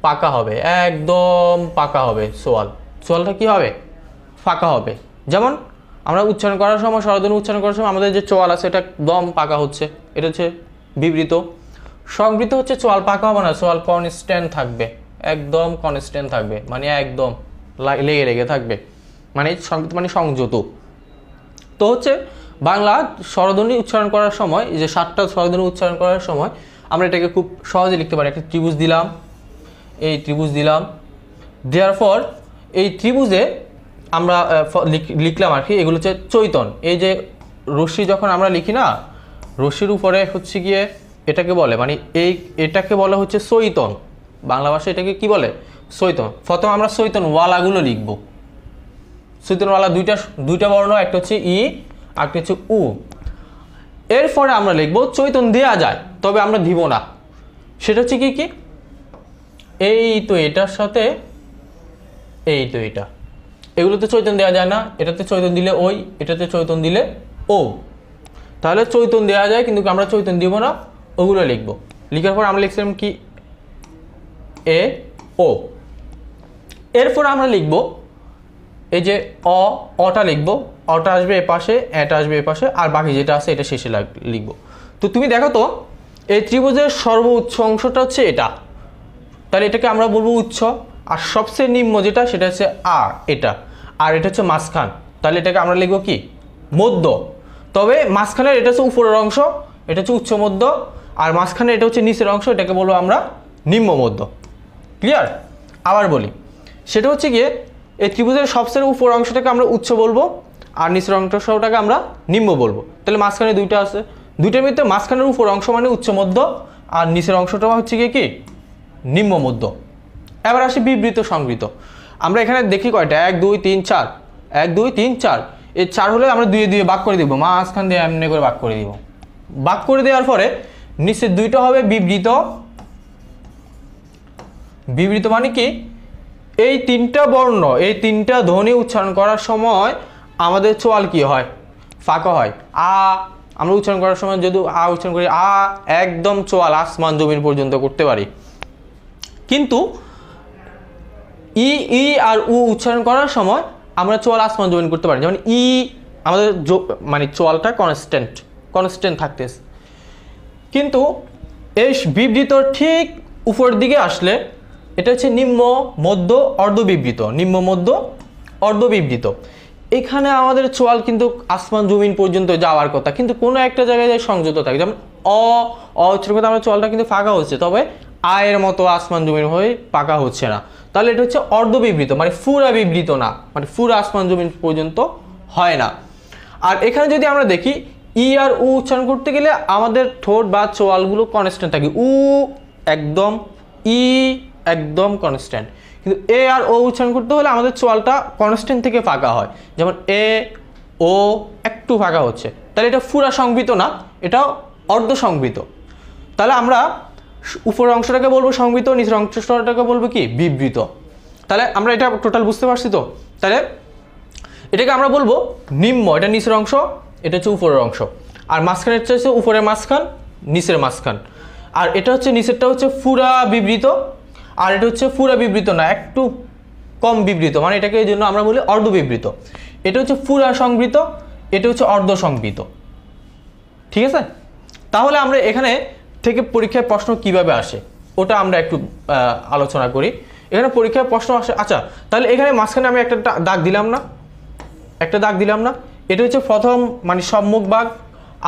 পাকা হবে, একদম পাকা হবে, চোয়ালটা কি হবে ফাঁকা হবে। যেমন আমরা উচ্চারণ করার সময়, স্বরধ্বনি উচ্চারণ করার সময় আমাদের যে চোয়াল আছে এটা একদম পাকা হচ্ছে, এটা হচ্ছে বিবৃত। সংবৃত হচ্ছে চোয়াল পাকা হবে না, চোয়াল কনস্ট্যান্ট থাকবে, একদম কনস্ট্যান্ট থাকবে, মানে একদম লেগে লেগে থাকবে, মানে সংবৃত মানে সংযত। তো হচ্ছে বাংলা স্বরধ্বনি উচ্চারণ করার সময়, যে 7টা স্বরধ্বনি উচ্চারণ করার সময় আমরা এটাকে খুব সহজে লিখতে পারি। একটা ত্রিভুজ দিলাম, এই ত্রিভুজ দিলাম, দেওয়ার পর এই ত্রিভুজে আমরা লিখলাম আর কি, এগুলো হচ্ছে চৈতন। এই যে রশ্মি যখন আমরা লিখি না, রশ্মির উপরে হচ্ছে গিয়ে এটাকে বলে, মানে এটাকে বলে হচ্ছে চৈতন, বাংলা ভাষায় এটাকে কি বলে চৈতন। প্রথম আমরা চৈতন ওয়ালাগুলো লিখব, চৈতনওয়ালা দুইটা বর্ণ, একটা হচ্ছে ই আর একটা হচ্ছে উ। এরপরে আমরা লিখব চৈতন দেয়া যায় তবে আমরা দিব না, সেটা হচ্ছে কি কি এই তো এটার সাথে এই তো এটা, এগুলোতে চৈতন দেওয়া যায় না, এটাতে চৈতন দিলে ওই, এটাতে চৈতন দিলে ও। তাহলে চৈতন দেওয়া যায় কিন্তু আমরা চৈতন দিব না, ওগুলো লিখব। লিখার পর আমরা লিখছিলাম কি এ ও। এরপর আমরা লিখব এই যে অটা লিখব, অটা আসবে এ পাশে, এটা আসবে এ পাশে, আর বাকি যেটা আছে এটা শেষে লিখব। তো তুমি দেখো তো এই ত্রিভুজের সর্বোচ্চ অংশটা হচ্ছে এটা, তাহলে এটাকে আমরা বলবো উচ্চ। আর সবচেয়ে নিম্ন যেটা সেটা হচ্ছে এটা, আর এটা হচ্ছে মাঝখান, তাহলে এটাকে আমরা লিখবো কি মধ্য। তবে মাঝখানের এটা হচ্ছে উপরের অংশ, এটা হচ্ছে উচ্চ মধ্য, আর মাঝখানে এটা হচ্ছে নিচের অংশ, এটাকে বলবো আমরা নিম্ন মধ্য। ক্লিয়ার? আবার বলি, সেটা হচ্ছে গিয়ে এই ত্রিভুজের সবচেয়ে উপর অংশটাকে আমরা উচ্চ বলবো, আর নিচের অংশটাকে আমরা নিম্ন বলবো। তাহলে মাঝখানে দুইটা আছে, দুইটার মধ্যে মাঝখানের উপর অংশ মানে উচ্চ মধ্য, আর নিচের অংশটা হচ্ছে গিয়ে কি নিম্ন মধ্য। এবার আসি বিবৃত সংবৃত। আমরা এখানে দেখি কয়টা, 1 2 3 4, 1 2 3 4, এই 4 হলে আমরা দুয়ে দুয়ে ভাগ করে দিব, মাঝখান দিয়ে এমনি করে ভাগ করে দিব। ভাগ করে দেওয়ার পরে নিচের দুইটা হবে বিবৃত। বিবৃত মানে কি এই তিনটা বর্ণ, এই তিনটা ধ্বনি উচ্চারণ করার সময় আমাদের চোয়াল কি হয় ফাঁকা হয়। আমরা উচ্চারণ করার সময় যদি উচ্চারণ করি একদম চোয়াল আসমান জমিন পর্যন্ত করতে পারি। কিন্তু ই আর উ উচ্চারণ করার সময় আমরা চোয়াল আসমান জমিন করতে পারি। যেমন আমাদের মানে চোয়ালটা কনস্ট্যান্ট থাকতেছে। কিন্তু এই বিবৃত ঠিক উপরের দিকে আসলে এটা হচ্ছে নিম্ন মধ্য অর্ধবিবৃত, নিম্ন মধ্য অর্ধবিবৃত। এখানে আমাদের চোয়াল কিন্তু আসমান জমিন পর্যন্ত যাওয়ার কথা, কিন্তু কোনো একটা জায়গায় সংযত থাকে। যেমন উচ্চারণ করতে আমরা চোয়ালটা কিন্তু ফাঁকা হচ্ছে, তবে এর মতো আসমান জমিন হয়ে পাকা হচ্ছে না। তাহলে এটা হচ্ছে অর্ধবিবৃত, মানে পুরা বিবৃত না, মানে পুরা আসমান জমিন পর্যন্ত হয় না। আর এখানে যদি আমরা দেখি ই আর উ উচ্চারণ করতে গেলে আমাদের ঠোঁট বা চোয়ালগুলো কনস্ট্যান্ট থাকে, একদম একদম কনস্ট্যান্ট। কিন্তু এ আর ও উচ্চারণ করতে হলে আমাদের চোয়ালটা কনস্ট্যান্ট থেকে ফাঁকা হয়। যেমন এ ও একটু ফাঁকা হচ্ছে, তাহলে এটা পুরা সংবৃত না, এটাও অর্ধ সংবৃত। তাহলে আমরা উপরের অংশটাকে বলবো সংবৃত, নিচের অংশটাকে বলবো কি বিবৃত। তাহলে আমরা এটা টোটাল বুঝতে পারছি তো? তাহলে এটাকে আমরা বলবো নিম্ন, এটা নিচের অংশ, এটা হচ্ছে উপরের অংশ, আর মাঝখানের হচ্ছে উপরের মাঝখান, নিচের মাঝখান। আর এটা হচ্ছে নিচেরটা হচ্ছে পুরা বিবৃত, আর এটা হচ্ছে পুরা বিবৃত না, একটু কম বিবৃত, মানে এটাকে এই জন্য আমরা বলি অর্ধ বিবৃত। এটা হচ্ছে পুরা সংবৃত, এটা হচ্ছে অর্ধ সংবৃত। ঠিক আছে? তাহলে আমরা এখানে থেকে পরীক্ষায় প্রশ্ন কিভাবে আসে ওটা আমরা একটু আলোচনা করি। এখানে পরীক্ষায় প্রশ্ন আসে, আচ্ছা তাহলে এখানে মাঝখানে আমি একটা দাগ দিলাম না, এটা হচ্ছে প্রথম মানে সম্মুখ ভাগ,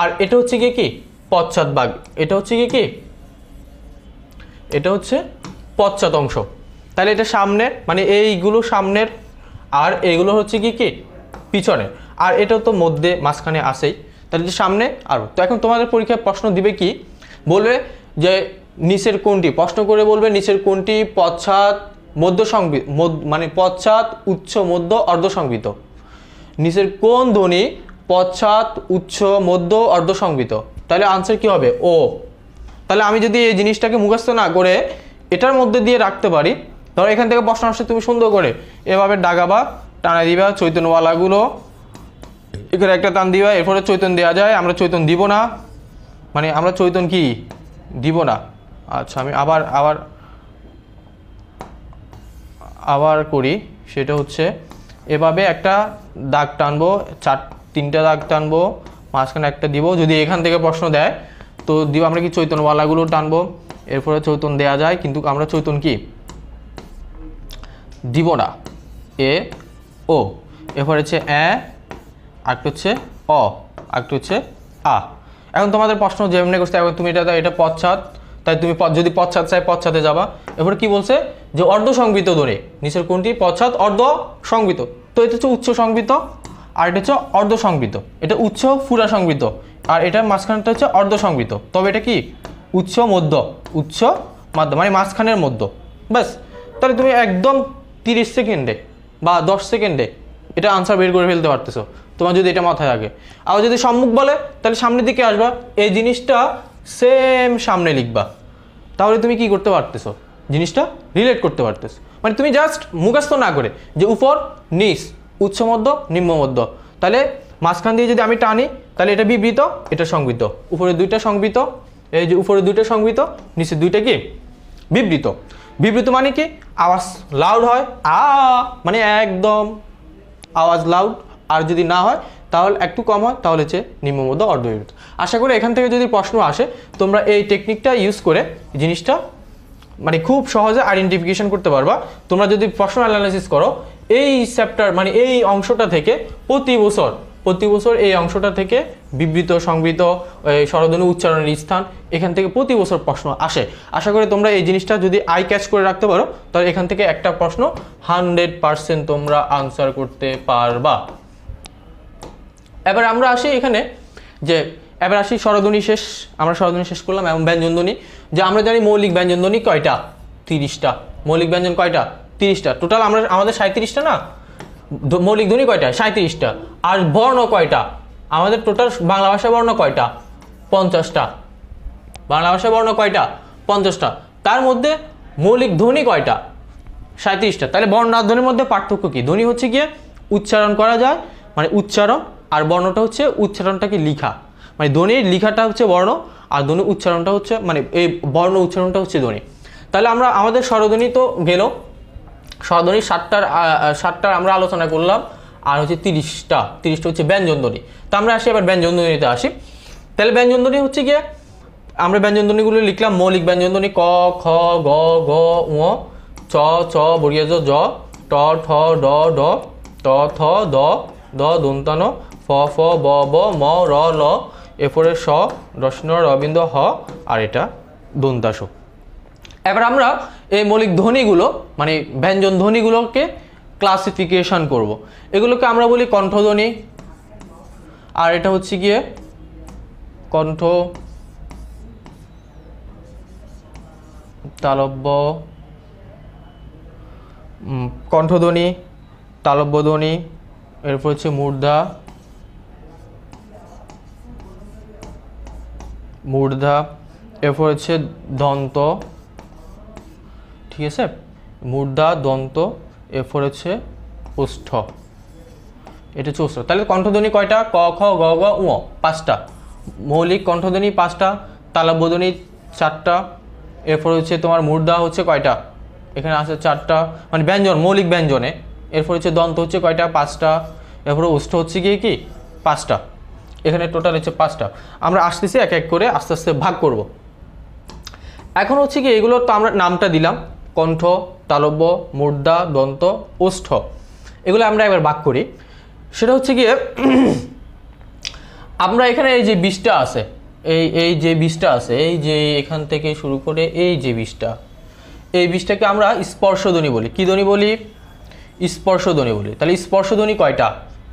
আর এটা হচ্ছে গিয়ে কি পশ্চাৎ ভাগ, এটা হচ্ছে গিয়ে কি এটা হচ্ছে পশ্চাৎ অংশ। তাহলে এটা সামনের, মানে এইগুলো সামনের, আর এইগুলো হচ্ছে কি পিছনের, আর এটা তো মধ্যে মাঝখানে আসেই, তাহলে যে সামনে। আর তো এখন তোমাদের পরীক্ষায় প্রশ্ন দিবে কি, বলবে যে নিচের কোনটি, প্রশ্ন করে বলবে নিচের কোনটি পশ্চাৎ মধ্য সংবৃত, মানে পশ্চাৎ উচ্চ মধ্য অর্ধ সংবৃত, নিচের কোন ধ্বনি পশ্চাৎ উচ্চ মধ্য অর্ধ সংবৃত। তাহলে আনসার কি হবে ও। তাহলে আমি যদি এই জিনিসটাকে মুখস্থ না করে এটার মধ্যে দিয়ে রাখতে পারি, ধরো এখান থেকে প্রশ্ন আসছে, তুমি সুন্দর করে এভাবে ডাগাবা, টানা দিবা চৈতন্যওয়ালাগুলো, এখানে একটা টান দিবা, এরপরে চৈতন্য দেওয়া যায়, আমরা চৈতন্য দিব না, মানে আমরা চৈতন্য কি দিব না। আচ্ছা আমি আবার আবার আবার করি, সেটা হচ্ছে এভাবে একটা দাগ টানবো, তিনটা দাগ টানবো, মাঝখানে একটা দিব, যদি এখান থেকে প্রশ্ন দেয় তো দিব, আমরা কি চৈতন্যওয়ালাগুলো টানবো, এরপরে চৈতন্য দেওয়া যায়, কিন্তু আমরা চৈতন্য কি দিব না। এ ও, এরপরে হচ্ছে আরেকটা হচ্ছে অ, আরেকটা হচ্ছে আ। এখন তোমাদের প্রশ্ন যেমনি করছে, এখন তুমি এটা পশ্চাৎ, তাই তুমি যদি পশ্চাৎ চাই পশ্চাতে যাবা। এরপরে কি বলছে যে অর্ধ সংবৃত ধ্বনি, নিচের কোনটি পশ্চাৎ অর্ধ সংবৃত, তো এটা হচ্ছে উচ্চ সংবৃত, আর এটা হচ্ছে অর্ধ সংবৃত, এটা উচ্চ পুরা সংবৃত, আর এটার মাঝখানটা হচ্ছে অর্ধ সংবৃত, তবে এটা কি উচ্চ মধ্য, উচ্চ মধ্য মানে মাঝখানের মধ্য। ব্যাস, তাহলে তুমি একদম 30 সেকেন্ডে বা 10 সেকেন্ডে এটা আনসার বের করে ফেলতে পারতেছো, তোমার যদি এটা মাথায় থাকে। আর যদি সম্মুখ বলে তাহলে সামনের দিকে আসবা, এই জিনিসটা সেম সামনে লিখবা, তাহলে তুমি কি করতে পারতেছো, জিনিসটা রিলেট করতে পারতেছো। মানে তুমি জাস্ট মুখস্থ না করে যে উপর নিচ, উচ্চ মধ্য নিম্ন মধ্য, তাহলে মাঝখান দিয়ে যদি আমি টানি তাহলে এটা বিবৃত, এটা সংবৃত, উপরে দুইটা সংবৃত, এই যে উপরে দুইটা সংবৃত, নিচে দুইটা কি বিবৃত। বিবৃত মানে কি আওয়াজ লাউড হয়, মানে একদম আওয়াজ লাউড, আর যদি না হয় তাহলে একটু কম হয়, তাহলে হচ্ছে নিম্ন মধ্য অর্ধবিবৃত। আশা করি এখান থেকে যদি প্রশ্ন আসে তোমরা এই টেকনিকটা ইউজ করে জিনিসটা মানে খুব সহজে আইডেন্টিফিকেশন করতে পারবা। তোমরা যদি প্রশ্ন অ্যানালাইসিস করো এই চ্যাপ্টার মানে এই অংশটা থেকে প্রতি বছর এই অংশটা থেকে বিবৃত সংবৃত স্বরধ্বনি উচ্চারণের স্থান, এখান থেকে প্রতি বছর প্রশ্ন আসে। আশা করি তোমরা এই জিনিসটা যদি আই ক্যাচ করে রাখতে পারো তাহলে এখান থেকে একটা প্রশ্ন 100% তোমরা আনসার করতে পারবা। এবার আমরা আসি এখানে যে এবার আসি স্বরধ্বনি শেষ, আমরা স্বরধ্বনি শেষ করলাম এবং ব্যঞ্জনধ্বনি, যে আমরা জানি মৌলিক ব্যঞ্জনধ্বনি কয়টা, 30টা। মৌলিক ব্যঞ্জন কয়টা, 30টা। টোটাল আমাদের 37টা না, মৌলিক ধ্বনি কয়টা, 37টা। আর বর্ণ কয়টা, আমাদের টোটাল বাংলা ভাষা বর্ণ কয়টা, 50টা। বাংলা ভাষা বর্ণ কয়টা, 50টা। তার মধ্যে মৌলিক ধ্বনি কয়টা, 37টা। তাহলে বর্ণ আর ধ্বনির মধ্যে পার্থক্য কি, ধ্বনি হচ্ছে গিয়ে উচ্চারণ করা যায় মানে উচ্চারণ, আর বর্ণটা হচ্ছে উচ্চারণটাকে লিখা, মানে ধ্বনির লিখাটা হচ্ছে বর্ণ, আর ধ্বনি উচ্চারণটা হচ্ছে মানে এই বর্ণ উচ্চারণটা হচ্ছে ধ্বনি। তাহলে আমরা আমাদের স্বরধ্বনি তো গেল, স্বরধ্বনি 7টার আমরা আলোচনা করলাম, আর হচ্ছে 30টা হচ্ছে ব্যঞ্জনধ্বনি। তো আমরা আসি এবার ব্যঞ্জনধ্বনিতে আসি। তাহলে ব্যঞ্জনধ্বনি হচ্ছে গিয়ে আমরা ব্যঞ্জনধ্বনিগুলো লিখলাম, মৌলিক ব্যঞ্জনধ্বনি ক, খ, গ, ঘ, ঙ, চ, ছ, বর্গীয় জ, ট, ঠ, ড, ঢ, ত, থ, দ, দন্তান, ফ, ব, ম, র, ল, এরপরে স, রস্ন, রবিন্দ, হ, আর এটা দন্তাস। এবার আমরা এই মৌলিক ধ্বনিগুলো মানে ব্যঞ্জন ধ্বনিগুলোকে ক্লাসিফিকেশন করব। এগুলোকে আমরা বলি কণ্ঠধ্বনি, আর এটা হচ্ছে গিয়ে কণ্ঠ, তালব্য, কণ্ঠধ্বনি, তালব্য ধ্বনি, এরপর হচ্ছে মূর্ধা, এরপর হচ্ছে দন্ত, ঠিক আছে, মূর্ধা, দন্ত, এরপর হচ্ছে ওষ্ঠ, এটা হচ্ছে ওষ্ঠ। তাহলে কণ্ঠধ্বনি কয়টা, ক, খ, গ, ঘ, ঙ, 5টা। মৌলিক কণ্ঠধ্বনি 5টা, তালব্য ধ্বনি 4টা, এরপর হচ্ছে তোমার মূর্ধা হচ্ছে কয়টা, এখানে আছে 4টা মানে ব্যঞ্জন, মৌলিক ব্যঞ্জনে। এরপর হচ্ছে দন্ত হচ্ছে কয়টা, 5টা, এরপরে ওষ্ঠ হচ্ছে গিয়ে কি 5টা, এখানে টোটাল হচ্ছে 5টা। আমরা আসতেছি এক এক করে আস্তে আস্তে ভাগ করব। এখন হচ্ছে কি এগুলো তো আমরা নামটা দিলাম, কণ্ঠ, তালব্য, মূর্ধা, দন্ত, ওষ্ঠ, এগুলো আমরা এবার ভাগ করি। সেটা হচ্ছে গিয়ে আমরা এখানে এই যে 20টা আছে, এই যে 20টা আছে, এই যে এখান থেকে শুরু করে এই যে 20টা, এই 20টাকে আমরা স্পর্শধ্বনি বলি। কি ধ্বনি বলি, স্পর্শধ্বনি বলি। তাহলে স্পর্শধ্বনি কয়টা,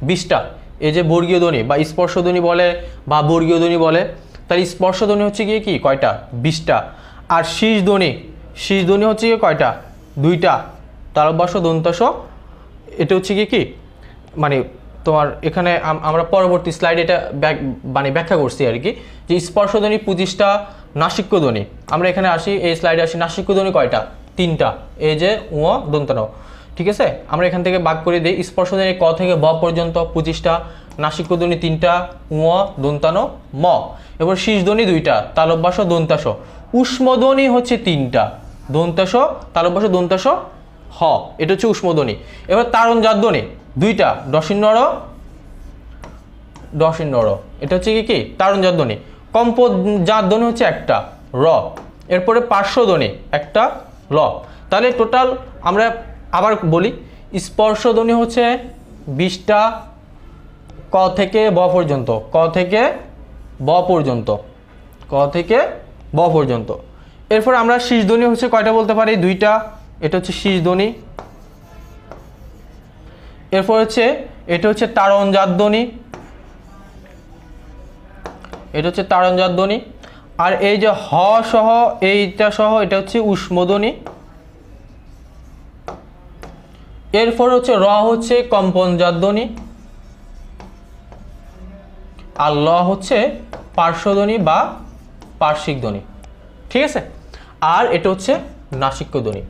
20টা। এই যে বর্গীয় ধ্বনি বা স্পর্শধ্বনি বলে বা বর্গীয় ধ্বনি বলে, তাহলে স্পর্শধ্বনি হচ্ছে গিয়ে কি কয়টা, 20টা। আর শীষ ধ্বনি হচ্ছে গিয়ে কয়টা, 2টা। তালব্যাস, দন্তাস, এটা হচ্ছে গিয়ে কি মানে তোমার এখানে আমরা পরবর্তী স্লাইডে এটা মানে ব্যাখ্যা করছি আর কি, যে স্পর্শধ্বনি 25টা, নাসিক্য ধ্বনি। আমরা এখানে আসি, এই স্লাইডে আসি। নাসিক্য ধ্বনি কয়টা? 3টা। এই যে উ দন্তন, ঠিক আছে। আমরা এখান থেকে ভাগ করে দিই। স্পর্শ ধ্বনি ক থেকে ব পর্যন্ত 25টা, নাসিক্য ধ্বনি 3টা, উ দন্তানো ম। এবার শীষ ধ্বনি 2টা, তালব্যাস দন্তাস। উষ্ম ধ্বনি হচ্ছে 3টা, দন্তাস তালব্যাস দন্তাস হ, এটা হচ্ছে উষ্ম ধ্বনি। এবার তারণ জাত ধ্বনি 2টা, ডসিন্নর ডসিন্নর, এটা হচ্ছে কি তারণ জাত ধ্বনি। কম্প জাত ধ্বনি হচ্ছে একটা, র। এরপরে পার্শ্ব ধ্বনি একটা, ল। তাহলে টোটাল আমরা আবার বলি, স্পর্শ ধ্বনি হচ্ছে 20টা, ক থেকে ব পর্যন্ত, ক থেকে ব পর্যন্ত, ক থেকে ব পর্যন্ত। এরপর আমরা শীষ ধ্বনি হচ্ছে কয়টা বলতে পারি? 2টা, এটা হচ্ছে শীষ ধ্বনি। এরপর হচ্ছে এটা হচ্ছে তারণ জাত ধ্বনি, এটা হচ্ছে তারণ জাত ধ্বনি। আর এই যে হ সহ এইটা সহ এটা হচ্ছে উষ্ম ধ্বনি। এরপর হচ্ছে র হচ্ছে কম্পন জাত ধ্বনি, আর ল হচ্ছে পার্শ্বধ্বনি বা পার্শ্বিক ধ্বনি, ঠিক আছে। আর এটা হচ্ছে নাসিক্য ধ্বনি।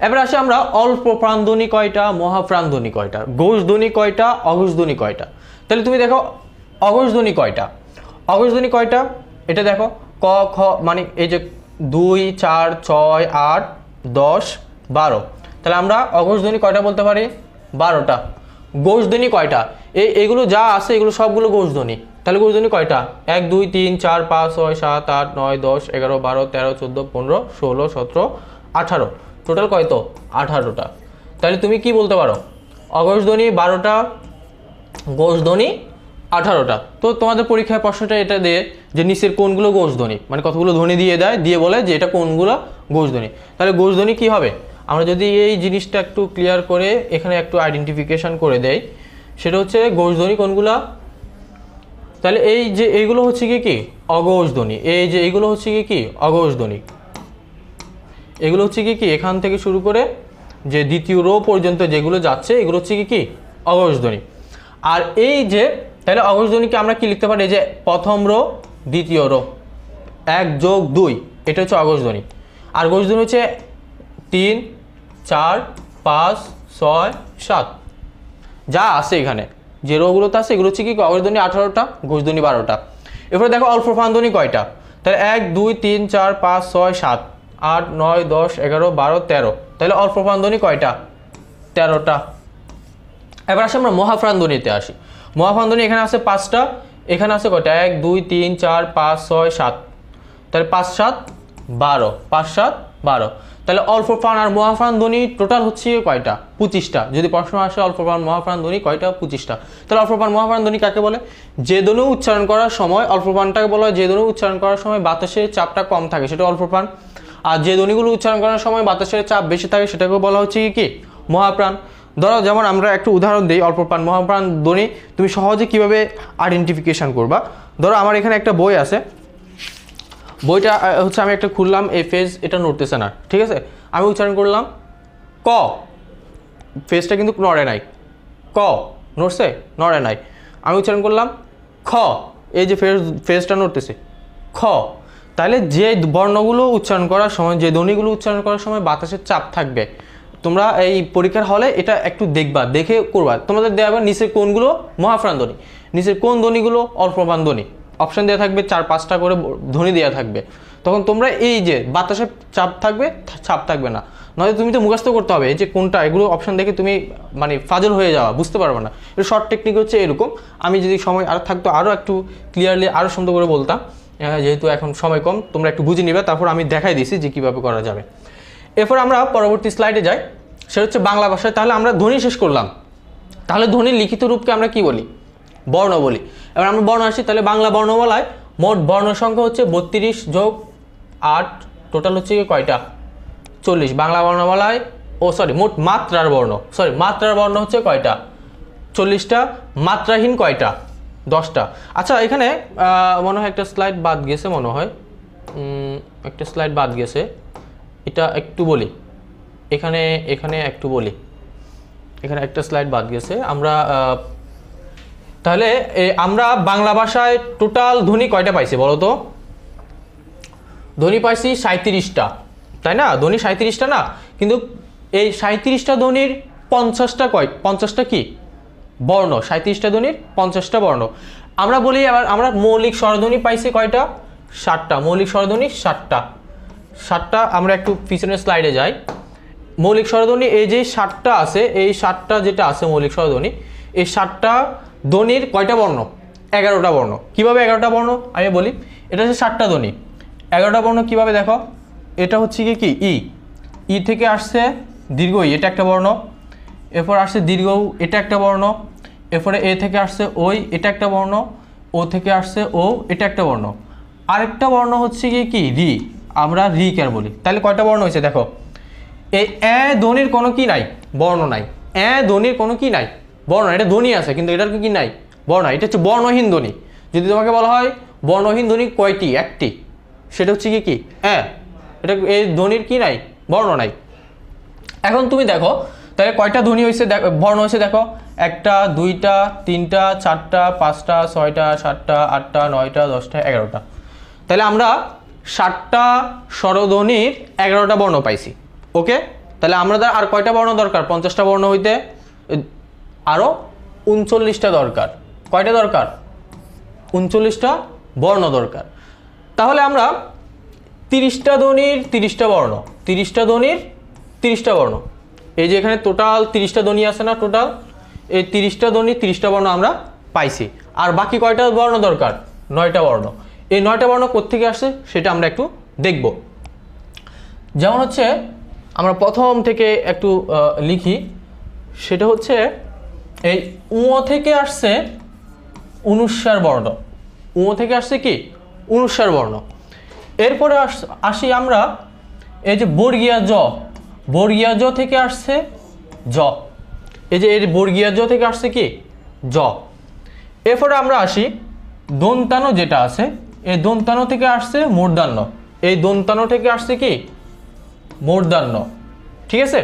এবার আসি আমরা অল্প প্রাণধ্বনি কয়টা, মহাপ্রাণধ্বনি কয়টা, ঘোষ ধ্বনি কয়টা, অঘোষ ধ্বনি কয়টা। তাহলে তুমি দেখো অঘোষ ধ্বনি কয়টা, অঘোষ ধ্বনি কয়টা এটা দেখো। ক খ মানে এই যে 2 4 6 8 10 12, তাহলে আমরা অঘোষ ধ্বনি কয়টা বলতে পারি? 12টা। ঘোষ ধ্বনি কয়টা? এইগুলো যা আছে এগুলো সবগুলো ঘোষ ধ্বনি। তাহলে ঘোষ ধ্বনি কয়টা? 1 2 3 4 5 6 7 8 9 10 11 12 13 14 15 16 17 18, টোটাল কয়তো? 18টা। তাহলে তুমি কি বলতে পারো? অঘোষ ধ্বনি 12টা, ঘোষ ধ্বনি 18টা। তো তোমাদের পরীক্ষায় প্রশ্নটা এটা দিয়ে যে নিচের কোনগুলো ঘোষ ধ্বনি, মানে কতগুলো ধ্বনি দিয়ে দেয়, দিয়ে বলে যে এটা কোনগুলো ঘোষ ধ্বনি। তাহলে ঘোষ ধ্বনি কি হবে? আমরা যদি এই জিনিসটা একটু ক্লিয়ার করে এখানে একটু আইডেন্টিফিকেশন করে দেই, সেটা হচ্ছে ঘোষ ধ্বনি কোনগুলা। তাহলে এই যে এইগুলো হচ্ছে কি অঘোষ ধ্বনি, এই যে এইগুলো হচ্ছে কি অঘোষ ধ্বনি। এগুলো হচ্ছে কি এখান থেকে শুরু করে যে দ্বিতীয় রো পর্যন্ত যেগুলো যাচ্ছে এগুলো হচ্ছে কি অঘোষ ধ্বনি। আর এই যে তাহলে অঘোষ ধ্বনিকে আমরা কি লিখতে পারি? যে প্রথম রো দ্বিতীয় রো 1 যোগ 2, এটা হচ্ছে অঘোষ ধ্বনি। আর ঘোষ ধ্বনি হচ্ছে 3 4 5 6 7, যা আছে এখানে যে রোগুলোতে আছে এগুলো হচ্ছে কি অঘোষ ধ্বনি 18টা, ঘোষ ধ্বনি 12টা। এরপরে দেখো অল্প প্রাণধ্বনি কয়টা? তাহলে 1 2 3 4 5 6 7 8 9 10 11 12 13, তাহলে অল্প প্রাণধ্বনি কয়টা? 13টা। এবার আসি আমরা মহাপ্রাণধ্বনিতে আসি। মহাপ্রাণধ্বনি এখানে আছে 5টা, এখানে আছে কয়টা? 1 2 3 4 5 6 7, তাহলে 5 7 12, 5 7 12। তাহলে অল্প প্রাণ আর মহাপ্রাণ ধ্বনি টোটাল হচ্ছে কয়টা? 25টা। যদি প্রশ্ন আসে অল্প প্রাণ মহাপ্রাণ ধ্বনি কয়টা? 25টা। তাহলে অল্প প্রাণ মহাপ্রাণ ধ্বনি কাকে বলে? যে ধ্বনি উচ্চারণ করার সময়, অল্প প্রাণটাকে বলা হয় যে ধ্বনি উচ্চারণ করার সময় বাতাসের চাপটা কম থাকে সেটা অল্প প্রাণ। আর যে ধ্বনিগুলো উচ্চারণ করার সময় বাতাসের চাপ বেশি থাকে সেটাকে বলা হচ্ছে কি মহাপ্রাণ। ধরো যেমন আমরা একটু উদাহরণ দিই, অল্প প্রাণ মহাপ্রাণ ধ্বনি তুমি সহজে কিভাবে আইডেন্টিফিকেশন করবা। ধরো আমার এখানে একটা বই আছে, বইটা হচ্ছে আমি একটা খুললাম, এই ফেজ এটা নড়তেছে না, ঠিক আছে। আমি উচ্চারণ করলাম ক, ফেজটা কিন্তু নড়ে নাই। ক নড়ছে? নড়ে নাই। আমি উচ্চারণ করলাম খ, এই যে ফেজটা নড়তেছে, খ। তাহলে যে বর্ণগুলো উচ্চারণ করার সময়, যে ধ্বনিগুলো উচ্চারণ করার সময় বাতাসের চাপ থাকবে, তোমরা এই পরীক্ষার হলে এটা একটু দেখবা, দেখে করবা। তোমাদের দেওয়া হবে নিচের কোনগুলো মহাপ্রাণ ধ্বনি, নিচের কোন ধ্বনিগুলো অল্প প্রাণ ধ্বনি। অপশন দেওয়া থাকবে 4-5টা করে ধ্বনি দেওয়া থাকবে। তখন তোমরা এই যে বাতাসের চাপ থাকবে, চাপ থাকবে না, নয়তো তুমি তো মুখস্থ করতে হবে যে কোনটা। এগুলো অপশন দেখে তুমি মানে ফাজল হয়ে যাওয়া, বুঝতে পারবে না। এর শর্ট টেকনিক হচ্ছে এরকম। আমি যদি সময় আরও থাকতো আরও একটু ক্লিয়ারলি আরও সুন্দর করে বলতাম, যেহেতু এখন সময় কম, তোমরা একটু বুঝে নিবে। তারপর আমি দেখাই দিছি যে কীভাবে করা যাবে। এরপর আমরা পরবর্তী স্লাইডে যাই, সেটা হচ্ছে বাংলা ভাষায়। তাহলে আমরা ধ্বনি শেষ করলাম। তাহলে ধ্বনির লিখিত রূপকে আমরা কি বলি? বর্ণ বলি। এবার আমরা বর্ণ আসি। তাহলে বাংলা বর্ণমালায় মোট বর্ণ সংখ্যা হচ্ছে 32 যোগ 8, টোটাল হচ্ছে কয়টা? 40। বাংলা বর্ণমালায় মোট মাত্রার বর্ণ, মাত্রার বর্ণ হচ্ছে কয়টা? 40টা। মাত্রাহীন কয়টা? 10টা। আচ্ছা, এখানে মনে হয় একটা স্লাইড বাদ গেছে, মনে হয় একটা স্লাইড বাদ গেছে, এটা একটু বলি। এখানে একটু বলি, এখানে একটা স্লাইড বাদ গেছে। আমরা তাহলে আমরা বাংলা ভাষায় টোটাল ধ্বনি কয়টা পাইছি বলো তো? ধ্বনি পাইছি 37টা, তাই না? ধ্বনি 37টা না, কিন্তু এই 37টা ধ্বনির 50টা কি বর্ণ, 37টা ধ্বনির 50টা বর্ণ। আমরা বলি আবার আমরা মৌলিক স্বরধ্বনি পাইছি কয়টা? 7টা। মৌলিক স্বরধ্বনি 7টা। আমরা একটু পিছনের স্লাইডে যাই। মৌলিক স্বরধ্বনি এই যে 7টা আছে, এই 7টা যেটা আছে মৌলিক স্বরধ্বনি, এই 7টা ধ্বনির কয়টা বর্ণ? 11টা বর্ণ। কিভাবে 11টা বর্ণ আমি বলি, এটা হচ্ছে 7টা ধ্বনি, 11টা বর্ণ কিভাবে দেখো। এটা হচ্ছে কি ই, ই থেকে আসছে দীর্ঘ ই, এটা একটা বর্ণ। এরপর আসছে দীর্ঘ উ, এটা একটা বর্ণ। এরপরে এ থেকে আসছে ওই, এটা একটা বর্ণ। ও থেকে আসছে ও, এটা একটা বর্ণ। আরেকটা বর্ণ হচ্ছে কি রি, আমরা রি কার বলি। তাহলে কয়টা বর্ণ হয়েছে দেখো। এই এ ধ্বনির কোনো কি নাই, বর্ণ নাই। এ ধ্বনির কোনো কি নাই, বর্ণ। এটা ধ্বনি আছে কিন্তু এটার কি নাই, বর্ণ। এটা হচ্ছে বর্ণহীন ধ্বনি। যদি তোমাকে বলা হয় বর্ণহীন ধ্বনি কয়টি, একটি, সেটা হচ্ছে কি এটা এই ধ্বনির কি নাই, বর্ণ নাই। এখন তুমি দেখো তাহলে কয়টা ধ্বনি হয়েছে, বর্ণ হয়েছে দেখো। 1টা 2টা 3টা 4টা 5টা 6টা 7টা 8টা 9টা 10টা 11টা। তাহলে আমরা 7টা স্বরধ্বনির 11টা বর্ণ পাইছি। ওকে, তাহলে আমাদের আর কয়টা বর্ণ দরকার? 50টা বর্ণ হইতে আরও 39টা দরকার। কয়টা দরকার? 39টা বর্ণ দরকার। তাহলে আমরা 30টা ধ্বনির 30টা বর্ণ, 30টা ধ্বনির 30টা বর্ণ, এই যে এখানে টোটাল 30টা ধ্বনি আছে না, টোটাল এই 30টা ধ্বনি 30টা বর্ণ আমরা পাইছি। আর বাকি কয়টা বর্ণ দরকার? 9টা বর্ণ। এই 9টা বর্ণ কোত্থেকে আসছে সেটা আমরা একটু দেখব। যেমন হচ্ছে আমরা প্রথম থেকে একটু লিখি, সেটা হচ্ছে এই উ থেকে আসছে অনুস্বার বর্ণ। উ থেকে আসছে কি অনুস্বার বর্ণ। এরপরে আসি আমরা এই যে বর্গীয় জ, বর্গীয় জ থেকে আসছে জ। এই যে এর বর্গীয় জ থেকে আসছে কি জ। এরপরে আমরা আসি দন্তানো যেটা আছে, এই দন্তানো থেকে আসছে মূর্ধন্য। এই দন্তানো থেকে আসছে কি মূর্ধন্য, ঠিক আছে।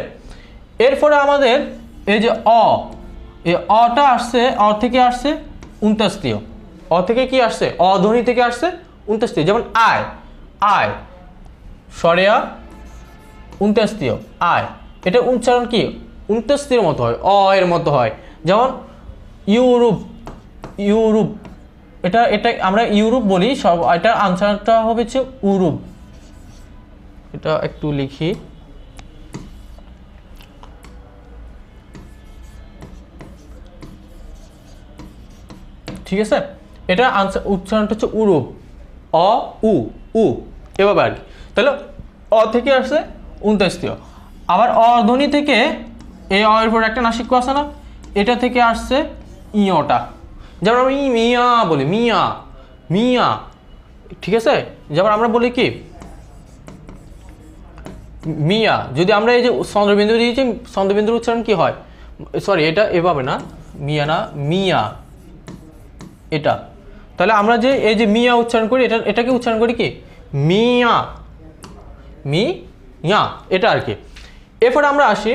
এরপরে আমাদের এই যে অ, এই অটা আসছে, অ থেকে আসছে উন্তাস্তীয়। অ থেকে কি আসছে? অ ধ্বনি থেকে আসছে উন্তাস্তীয়। যেমন আয়, আয় সরেয়া উন্তাস্তীয় আয়, এটা উচ্চারণ কি উন্তাস্তীয় মতো হয়, অ এর মতো হয়। যেমন ইউরোপ, ইউরোপ এটা এটা আমরা ইউরোপ বলি, সব এটার আনসারটা হবে হচ্ছে উরুপ। এটা একটু লিখি, ঠিক আছে। এটা আনসার উচ্চারণটা হচ্ছে উরুপ, অ উ উ এভাবে আর কি। তাহলে অ থেকে আসছে উন্তাস্তীয়। আবার অ ধ্বনি থেকে এই অ এর পর একটা নাসিক্য আছে না, এটা থেকে আসছে ইয়টা। যেমন আমরা মিয়া বলি, মিয়া মিয়া, ঠিক আছে। যেমন আমরা বলি কি মিয়া, যদি আমরা এই যে চন্দ্রবিন্দু দিয়েছি, চন্দ্রবিন্দুর উচ্চারণ কি হয়, সরি এটা এভাবে না, মিয়া না মিয়া এটা। তাহলে আমরা যে এই যে মিয়া উচ্চারণ করি, এটাকে উচ্চারণ করি কি মিয়া, মিয়া এটা আর কি। এরপর আমরা আসি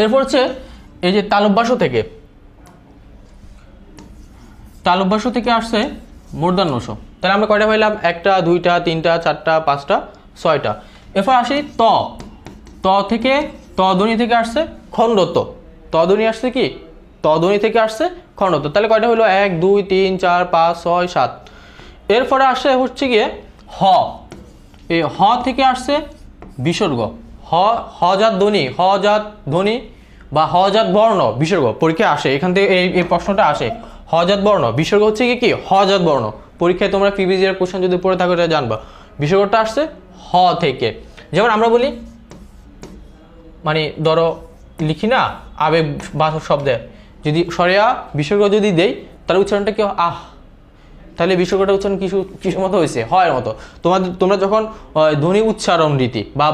এরপর হচ্ছে এই যে তালব্যাস থেকে, তালব্যাস থেকে আসছে মূর্ধন্যস। তাহলে আমরা কয়টা পাইলাম? 1টা 2টা 3টা 4টা 5টা 6টা। এরপর আসি ত, ত থেকে ত ধ্বনি থেকে আসছে খণ্ডত। ত ধ্বনি আসছে কি ত ধ্বনি থেকে আসছে খণ্ডত। তাহলে কয়টা হলো? 1 2 3 4 5 6 7। এরপরে আসে হচ্ছে গিয়ে হ, এই হ থেকে আসছে বিসর্গ। হজাত ধ্বনি, হজাত ধ্বনি বা হজাত বর্ণ বিসর্গ পরীক্ষায় আসে, এখান থেকে এই প্রশ্নটা আসে। হজাত বর্ণ বিসর্গ হচ্ছে কি হজাত বর্ণ। পরীক্ষায় তোমরা প্রিভিয়াস ইয়ার কোশ্চেন যদি পড়ে থাকো এটা জানবা। বিসর্গটা আসছে হ থেকে। যেমন আমরা বলি, মানে ধরো লিখি না আবেগ বাচক শব্দে, যদি সরেয়া বিসর্গ যদি দেই তাহলে উচ্চারণটা কি আহ, তাহলে বিসর্গটা উচ্চারণ কিসের মতো হয়েছে? হয় মতো। তোমরা যখন ধ্বনি উচ্চারণ রীতি বা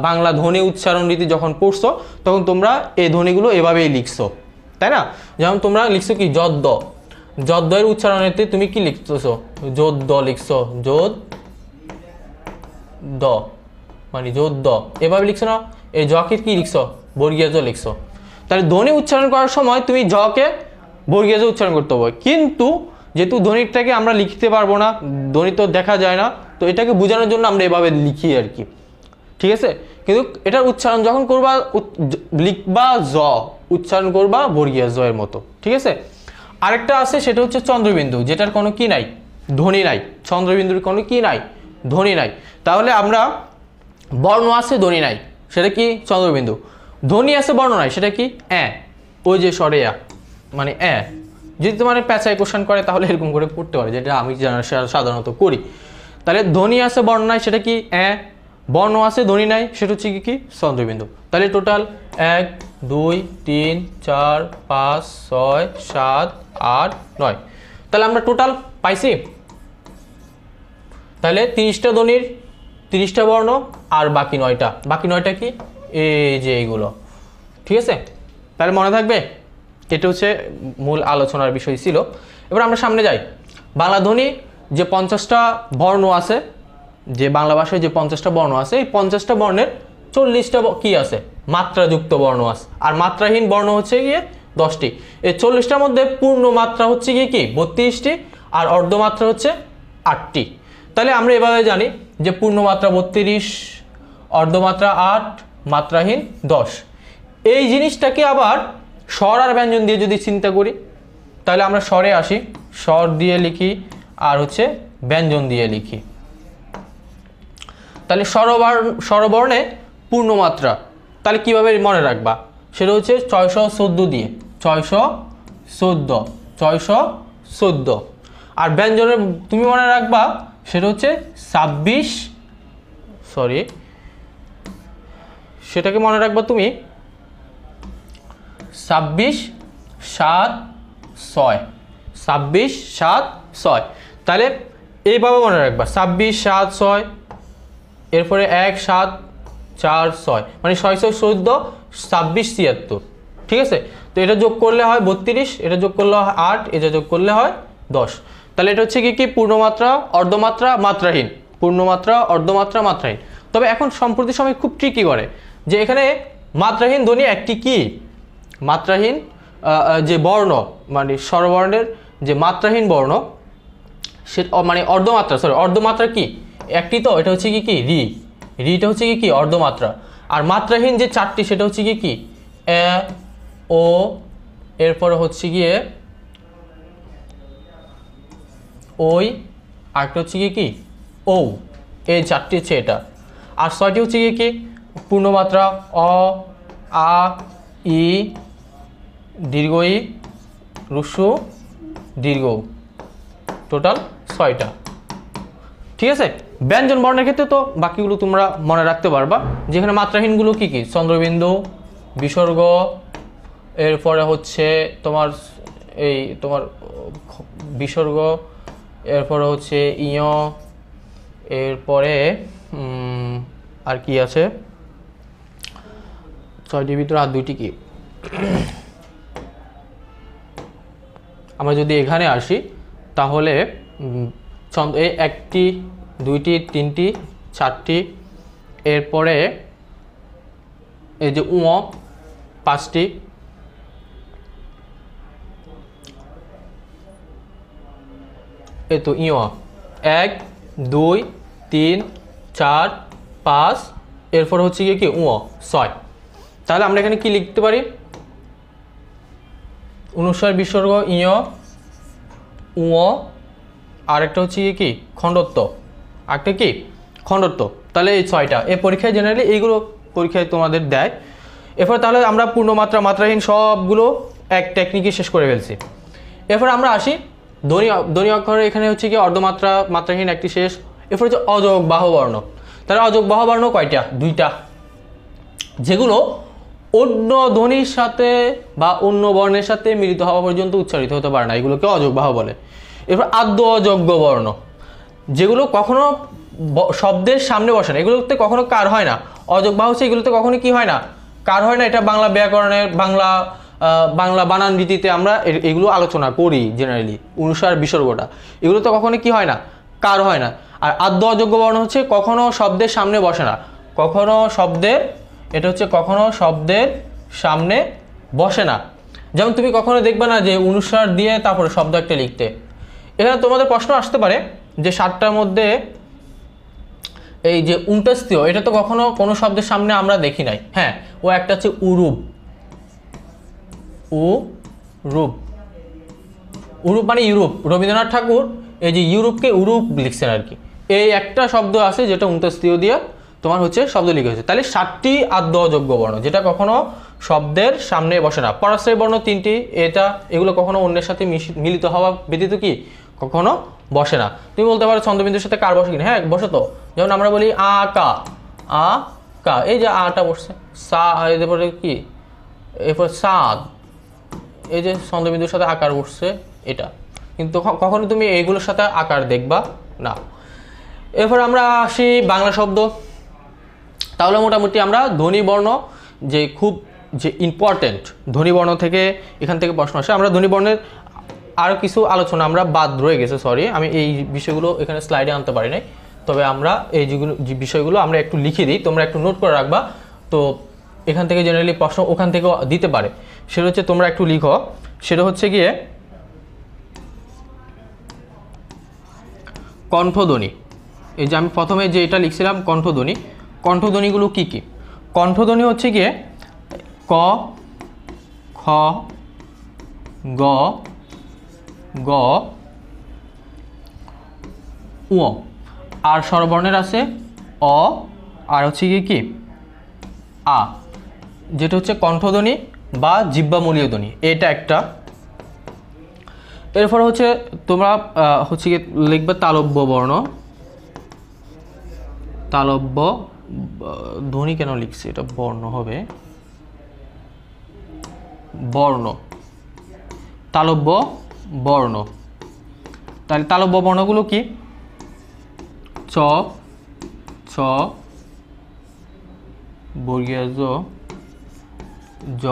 বাংলা ধ্বনি উচ্চারণ রীতি যখন পড়ছো, তখন তোমরা এই ধ্বনিগুলো এভাবেই লিখছো, তাই না? যেমন তোমরা লিখছো কি যদ্দ, যদ্দের উচ্চারণেতে তুমি কি লিখতেছো? যোদ্দ লিখছো, যোদ দ মানে যোদ্দ, এভাবে লিখছো না? এই জকে কি লিখছো? বর্গীয় জ লিখছো। তাহলে ধ্বনি উচ্চারণ করার সময় তুমি জকে বর্গীয় জ উচ্চারণ করতে হবে। কিন্তু যেহেতু ধ্বনিটাকে আমরা লিখতে পারবো না, ধ্বনি তো দেখা যায় না, তো এটাকে বোঝানোর জন্য আমরা এভাবে লিখি আর কি, ঠিক আছে। কিন্তু এটার উচ্চারণ যখন করবা লিখবা জ, উচ্চারণ করবা বর্গীয় জ এর মতো, ঠিক আছে। আরেকটা আছে সেটা হচ্ছে চন্দ্রবিন্দু, যেটার কোনো কি নাই, ধ্বনি নাই। চন্দ্রবিন্দুর কোনো কি নাই, ধ্বনি নাই। তাহলে আমরা বর্ণ আছে ধ্বনি নাই, সেটা কি চন্দ্রবিন্দু। ধ্বনি আছে বর্ণ নাই, সেটা কি ওই যে স্বরে মানে যদি তোমার পেঁচায় কোশ্চেন করে তাহলে এরকম করে পড়তে পারে, যেটা আমি সাধারণত করি। তাহলে ধ্বনি আছে বর্ণ নাই, সেটা কি বর্ণ আছে ধ্বনি নাই, সেটা হচ্ছে কি চন্দ্রবিন্দু। তাহলে টোটাল 1 2 3 4 5 6 7 8 9, তাহলে আমরা টোটাল পাইছি। তাহলে 30টা ধ্বনির 30টা বর্ণ আর বাকি 9টা কি এই যে এইগুলো, ঠিক আছে। তাহলে মনে থাকবে, এটা হচ্ছে মূল আলোচনার বিষয় ছিল। এবার আমরা সামনে যাই। বাংলা ধ্বনি যে 50টা বর্ণ আছে, যে বাংলা ভাষায় যে 50টা বর্ণ আছে, এই 50টা বর্ণের 40টা কি আছে, মাত্রাযুক্ত বর্ণ আছে, আর মাত্রাহীন বর্ণ হচ্ছে গিয়ে 10টি। এই 40টার মধ্যে পূর্ণ মাত্রা হচ্ছে গিয়ে কি 32টি, আর অর্ধমাত্রা হচ্ছে 8টি। তাহলে আমরা এভাবে জানি যে পূর্ণমাত্রা 32, অর্ধমাত্রা 8, মাত্রাহীন 10। এই জিনিসটাকে আবার স্বর আর ব্যঞ্জন দিয়ে যদি চিন্তা করি, তাহলে আমরা স্বরে আসি, স্বর দিয়ে লিখি আর হচ্ছে ব্যঞ্জন দিয়ে লিখি। তাহলে স্বরবর্ণে পূর্ণমাত্রা, তাহলে কিভাবে মনে রাখবা, সেটা হচ্ছে 614 দিয়ে, 614। আর ব্যঞ্জনের তুমি মনে রাখবা সেটা হচ্ছে 26, সেটাকে মনে রাখবা তুমি 26 7 6, 26 7 6। তাহলে এইভাবে মনে রাখবা 26 7 6, এরপরে 1 7 4 6, মানে 614 26 76, ঠিক আছে। তো এটা যোগ করলে হয় 32, এটা যোগ করলে হয় 8, এটা যোগ করলে হয় 10। তাহলে এটা হচ্ছে কি পূর্ণমাত্রা, অর্ধমাত্রা, মাত্রাহীন, পূর্ণমাত্রা, অর্ধমাত্রা, মাত্রাহীন। তবে এখন সম্প্রতি সময় খুব ট্রিকি করে যে এখানে মাত্রাহীন ধ্বনি একটি কি, মাত্রাহীন যে বর্ণ মানে স্বরবর্ণের যে মাত্রাহীন বর্ণ, সে মানে অর্ধমাত্রা কি একটি, তো এটা হচ্ছে কি রিটা হচ্ছে কি অর্ধমাত্রা। আর মাত্রাহীন যে 4টি সেটা হচ্ছে কি ও, এরপরে হচ্ছে গিয়ে ওই, আরেকটা হচ্ছে কি ও, এই 4টি হচ্ছে এটা। আর 6টি হচ্ছে কি পূর্ণমাত্রা অ, আ, ই, দীর্ঘ ই, হ্রস্ব দীর্ঘ, টোটাল 6টা, ঠিক আছে। ব্যঞ্জন বর্ণের ক্ষেত্রে তো বাকিগুলো তোমরা মনে রাখতে পারবা, যেখানে মাত্রাহীনগুলো কি চন্দ্রবিন্দু, বিসর্গ, এরপরে হচ্ছে তোমার বিসর্গ, এরপরে হচ্ছে ইয়, এরপরে আর কি আছে 6টির ভিতরে আর 2টি কি, আমরা যদি এখানে আসি তাহলে 1টি 2টি 3টি 4টি, এরপরে এই যে 5টি, এই তো 1 2 3 4 5, এরপর হচ্ছে কি 6। তাহলে আমরা এখানে কি লিখতে পারি, অনুস্বার বিসর্গ আরেকটা হচ্ছে কি খণ্ডত্ব, আরেকটা কি খণ্ডত্ব। তাহলে এই 6টা এই পরীক্ষায় জেনারেলি এইগুলো পরীক্ষায় তোমাদের দেয়। এরপর তাহলে আমরা পূর্ণমাত্রা, মাত্রাহীন সবগুলো এক টেকনিকে শেষ করে ফেলছি। এরপর আমরা আসি ধ্বনি অক্ষরে, এখানে হচ্ছে কি অর্ধমাত্রা, মাত্রাহীন একটি শেষ। এরপর হচ্ছে অযোগ বাহুবর্ণ। তাহলে অযোগ বাহুবর্ণ কয়টা, 2টা, যেগুলো অন্য ধ্বনির সাথে বা অন্য বর্ণের সাথে মিলিত হওয়া পর্যন্ত উচ্চারিত হতে পারে না, এগুলোকে অযোগ বাহু বলে। এরপর আদ্য অযোগ্য বর্ণ, যেগুলো কখনো শব্দের সামনে বসে না, এগুলোতে কখনো কার হয় না। অযোগ বাহু হচ্ছে এগুলোতে কখনো কি হয় না, কার হয় না। এটা বাংলা ব্যাকরণের, বাংলা বানান রীতিতে আমরা এগুলো আলোচনা করি জেনারেলি, অনুসার বিসর্গটা, এগুলোতে কখনো কি হয় না, কার হয় না। আর আদ্য অযোগ্য বর্ণ হচ্ছে কখনো শব্দের সামনে বসে না, এটা হচ্ছে কখনো শব্দের সামনে বসে না। যেমন তুমি কখনো দেখবে না যে অনুসার দিয়ে তারপরে শব্দ একটা লিখতে, এখানে তোমাদের প্রশ্ন আসতে পারে যে 7টার মধ্যে এই যে উনতাস্তীয়, এটা তো কখনো কোনো শব্দের সামনে আমরা দেখি নাই। হ্যাঁ, ও একটা হচ্ছে উরূপ, উরূপ, উরূপ মানে ইউরোপ। রবীন্দ্রনাথ ঠাকুর এই যে ইউরোপকে উরূপ লিখছেন আর কি। এই একটা শব্দ আছে যেটা উনতাস্তীয় দিয়ে তোমার হচ্ছে শব্দ লিখে হয়েছে। তাহলে 7টি আদ্যযোগ্য বর্ণ যেটা কখনো শব্দের সামনে বসে না। পরাশ্রয়ী বর্ণ 3টি, এগুলো কখনো অন্যের সাথে মিলিত হওয়া ব্যতীত কি কখনো বসে না। তুমি বলতে পারো ছন্দবিন্দুর সাথে কার বসে কিনা, হ্যাঁ বসে তো। যেমন আমরা বলি আ কা, আ কা, এই যে আটা বসছে। সা, এরপরে কি, এরপর সাদ, এই যে ছন্দবিন্দুর সাথে আকার বসছে এটা। কিন্তু কখনো তুমি এইগুলোর সাথে আকার দেখবা না। এরপর আমরা আসি বাংলা শব্দ। তাহলে মোটামুটি আমরা ধ্বনিবর্ণ যে খুব যে ইম্পর্টেন্ট, ধ্বনিবর্ণ থেকে এখান থেকে প্রশ্ন আসে। আমরা ধ্বনিবর্ণের আরও কিছু আলোচনা আমরা বাদ রয়ে গেছে, সরি আমি এই বিষয়গুলো এখানে স্লাইডে আনতে পারি নাই। তবে আমরা এই যেগুলো যে বিষয়গুলো আমরা একটু লিখে দিই, তোমরা একটু নোট করে রাখবা। তো এখান থেকে জেনারেলি প্রশ্ন ওখান থেকেও দিতে পারে। সেটা হচ্ছে তোমরা একটু লিখো, সেটা হচ্ছে গিয়ে কণ্ঠধ্বনি। এই যে আমি প্রথমে যে এটা লিখছিলাম কণ্ঠধ্বনি, কণ্ঠধ্বনিগুলো কি কি? কণ্ঠধ্বনি হচ্ছে গিয়ে ক, খ, গ, গ, উ। আর স্বরবর্ণের আছে অ, আর হচ্ছে গিয়ে কি আ, যেটা হচ্ছে কণ্ঠধ্বনি বা জিহ্বামূলীয় ধ্বনি, এটা একটা। এরপর হচ্ছে তোমরা হচ্ছে গিয়ে লিখবে তালব্য বর্ণ। তালব্য ধ্বনি কেন লিখছি, এটা বর্ণ হবে, বর্ণ, তালব্য বর্ণ। তাহলে তালব্য বর্ণগুলো কি? চ, ছ, বর্গীয় জ, জ,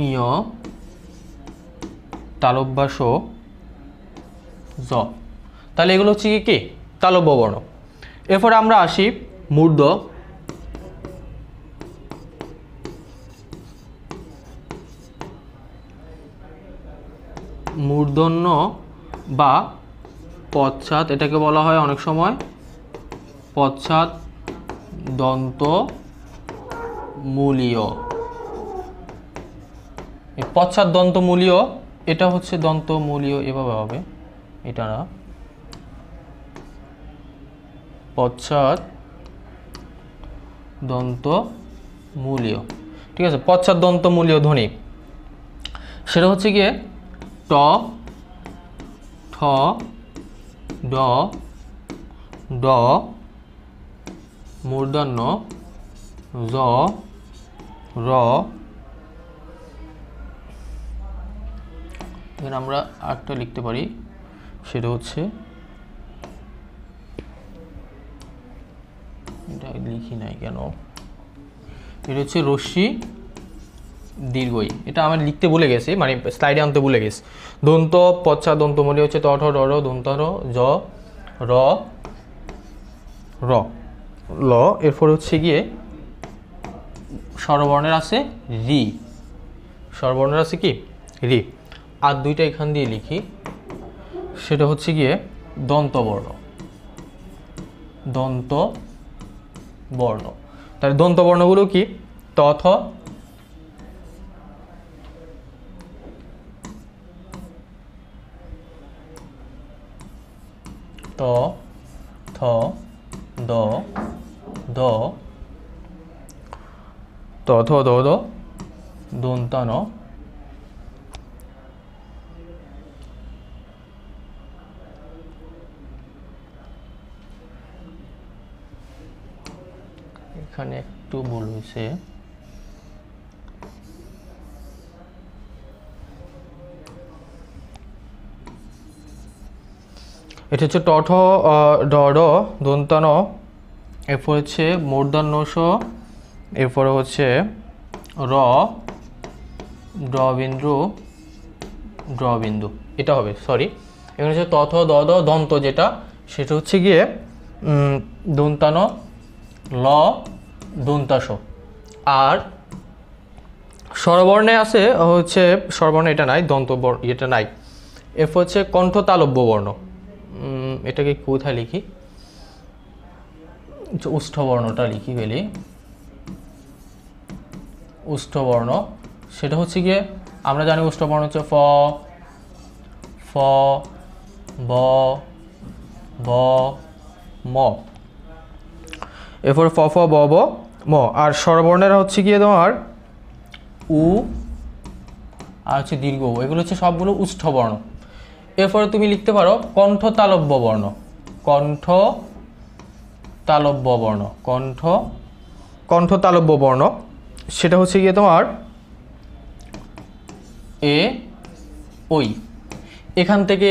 ইয়, তালব্যাস জ। তাহলে এগুলো হচ্ছে কি তালব্য বর্ণ। এরপরে আমরা আসি মূর্ধ। মূর্ধন্য বা পশ্চাৎ, এটাকে বলা হয় অনেক সময় পশ্চাৎ দন্ত মূলীয়। পশ্চাৎ দন্ত মূলীয়, এটা হচ্ছে দন্ত মূলীয়, এভাবে হবে, এটা না, পশ্চাৎ দন্ত মূলীয়। ঠিক আছে, পশ্চাৎ দন্ত মূলীয় ধ্বনি সেটা হচ্ছে গিয়ে ট, ঠ, ড, ড, মূর্ধন্য, জ, র। এখানে আমরা আরেকটা লিখতে পারি, সেটা হচ্ছে, এটা লিখি নাই কেন, এটা হচ্ছে রস্যি দীর্ঘই। এটা আমি লিখতে ভুলে গেছি, মানে স্লাইডে আনতে ভুলে গেছি। দন্ত পশ্চাৎ দন্তমূলী হচ্ছে ত, ঠ, ড, র, দন্ত র, জ, র, র, ল। এরপর হচ্ছে গিয়ে স্বরবর্ণের আছে রি, স্বরবর্ণের আছে কি রি। আর দুইটা এখান দিয়ে লিখি, সেটা হচ্ছে গিয়ে দন্তবর্ণ, দন্ত বর্ণ। তাহলে দন্তবর্ণগুলো কি? ত, থ, ত, থ, দ, দ, ত, থ, দ, দ, দন্তান। এখানে একটু ভুল হয়েছে, এটা হচ্ছে ট, ঠ, ড, ড, দন্তান। এরপর হচ্ছে মূর্ধন্য স, এরপরে হচ্ছে র, ড বিন্দু, ড বিন্দু, এটা হবে, সরি। এখানে হচ্ছে ত, থ, দ, দ, দন্ত যেটা, সেটা হচ্ছে গিয়ে দন্তান, ল, দন্তাস। আর স্বরবর্ণে আছে হচ্ছে স্বরবর্ণে এটা নাই, দন্ত এটা নাই। এরপর হচ্ছে কণ্ঠ তালব্য বর্ণ, এটাকে কোথায় লিখি, ওষ্ঠবর্ণটা লিখি ফেলি। ওষ্ঠবর্ণ সেটা হচ্ছে গিয়ে আমরা জানি ওষ্ঠবর্ণ হচ্ছে ফ, ফ, ব, ব, ম। এরপরে ফ, ফ, ব, ব, ম। আর স্বরবর্ণেরা হচ্ছে গিয়ে তোমার উ আর হচ্ছে দীর্ঘ উ, এগুলো হচ্ছে সবগুলো ওষ্ঠবর্ণ। এরপরে তুমি লিখতে পারো কণ্ঠ তালব্য বর্ণ, কণ্ঠ তালব্য বর্ণ, কণ্ঠ তালব্য বর্ণ সেটা হচ্ছে গিয়ে তোমার এ ওই। এখান থেকে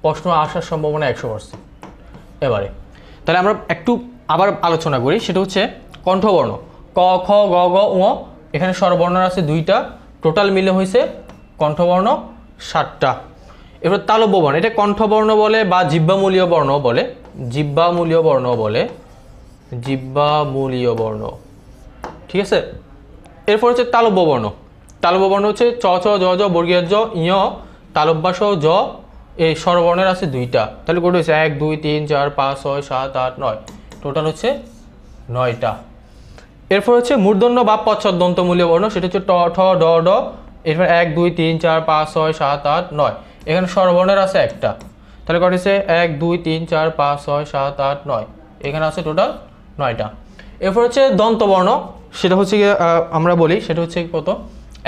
প্রশ্ন আসার সম্ভাবনা 100%। এবারে তাহলে আমরা একটু আবার আলোচনা করি, সেটা হচ্ছে কণ্ঠবর্ণ ক, খ, গ, ঘ, ঙ। এখানে স্বরবর্ণ আছে 2টা, টোটাল মিলে হয়েছে কণ্ঠবর্ণ 7টা। এবার তালব্য বর্ণ, এটা কণ্ঠবর্ণ বলে বা জিহ্বামূলীয় বর্ণ বলে, জিহ্বামূলীয় বর্ণ বলে, জিহ্বামূলীয় বর্ণ, ঠিক আছে। এরপর হচ্ছে তালব্য বর্ণ, তালব্য বর্ণ হচ্ছে চ, ছ, জ, জ, বর্গীয় জ, ঞ, তালব্যাস জ। এই স্বরবর্ণের আছে 2টা, তাহলে কত হয়েছে 1, 2, 3, 4, 5, 6, 7, 8, 9, টোটাল হচ্ছে 9টা। এরপর হচ্ছে মূর্ধন্য বা পশ্চাৎ দন্তমূলীয় বর্ণ, সেটা হচ্ছে ট, ঠ, ড, ঢ। এরপর 1, 2, 3, 4, 5, 6, 7, 8, 9, এখানে স্বরবর্ণের আছে 1টা, তাহলে কত হচ্ছে 1, 2, 3, 4, 5, 6, 7, 8, 9, এখানে আছে টোটাল 9টা। এরপর হচ্ছে দন্তবর্ণ, সেটা হচ্ছে আমরা বলি সেটা হচ্ছে কত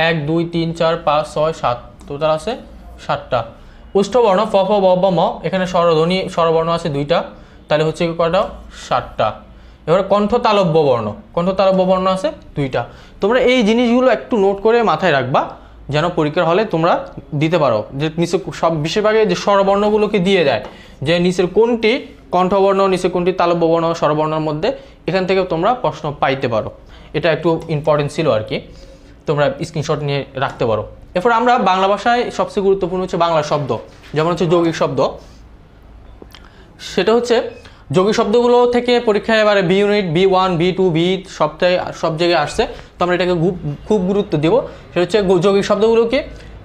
1, 2, 3, 4, 5, 6, 7, টোটাল আছে 7টা। ওষ্ঠবর্ণ ফ, ফ, ব, ব, ম, এখানে স্বরধ্বনি স্বরবর্ণ আছে 2টা, তাহলে হচ্ছে কয়টা 7টা। এবার কণ্ঠ তালব্য বর্ণ, কণ্ঠ তালব্য বর্ণ আছে 2টা। তোমরা এই জিনিসগুলো একটু নোট করে মাথায় রাখবা, যেন পরীক্ষার হলে তোমরা দিতে পারো। যে নিচে সব বেশিরভাগে যে স্বরবর্ণগুলোকে দিয়ে দেয়, যে নিচের কোনটি কণ্ঠবর্ণ, নিচে কোনটি তালব্য বর্ণ স্বরবর্ণের মধ্যে, এখান থেকে তোমরা প্রশ্ন পাইতে পারো। এটা একটু ইম্পর্টেন্ট ছিল আর কি, তোমরা স্ক্রিনশট নিয়ে রাখতে পারো। এরপর আমরা বাংলা ভাষায় সবচেয়ে গুরুত্বপূর্ণ হচ্ছে বাংলা শব্দ, যেমন হচ্ছে যৌগিক শব্দ। সেটা হচ্ছে যৌগিক শব্দগুলো থেকে পরীক্ষায় এবারে বি ইউনিট, B1, B2, সব জায়গায় আসছে, তো আমরা এটাকে খুব গুরুত্ব দেব। সেটা হচ্ছে যৌগিক শব্দগুলোকে,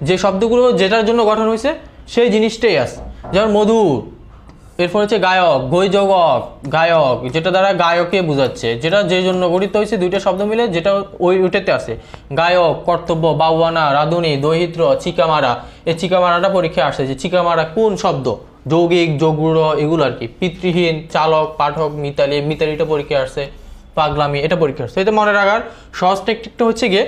যে শব্দগুলো যেটার জন্য গঠন হয়েছে সেই জিনিসটাই আছে, যেমন মধুর। এরপর হচ্ছে গায়ক, গৈযোগক, গায়ক, যেটা দ্বারা গায়ককে বোঝাচ্ছে, যেটা যে জন্য গঠিত হয়েছে 2টা শব্দ মিলে, যেটা ওইটাতে আছে। গায়ক, কর্তব্য, বাউয়ানা, রাঁধুনি, দহিত্র, চিকামারা। এই চিকামারাটা পরীক্ষায় আসছে, যে চিকামারা কোন শব্দ, যৌগিক, যোগগুড়, এগুলো আর কি। পিতৃহীন, চালক, পাঠক, মিতালি, মিতালিটা পরীক্ষায় আসছে। পাগলামি, এটা পরীক্ষা আসছে। এটা মনে রাখার সহজ টেকনিকটা হচ্ছে গিয়ে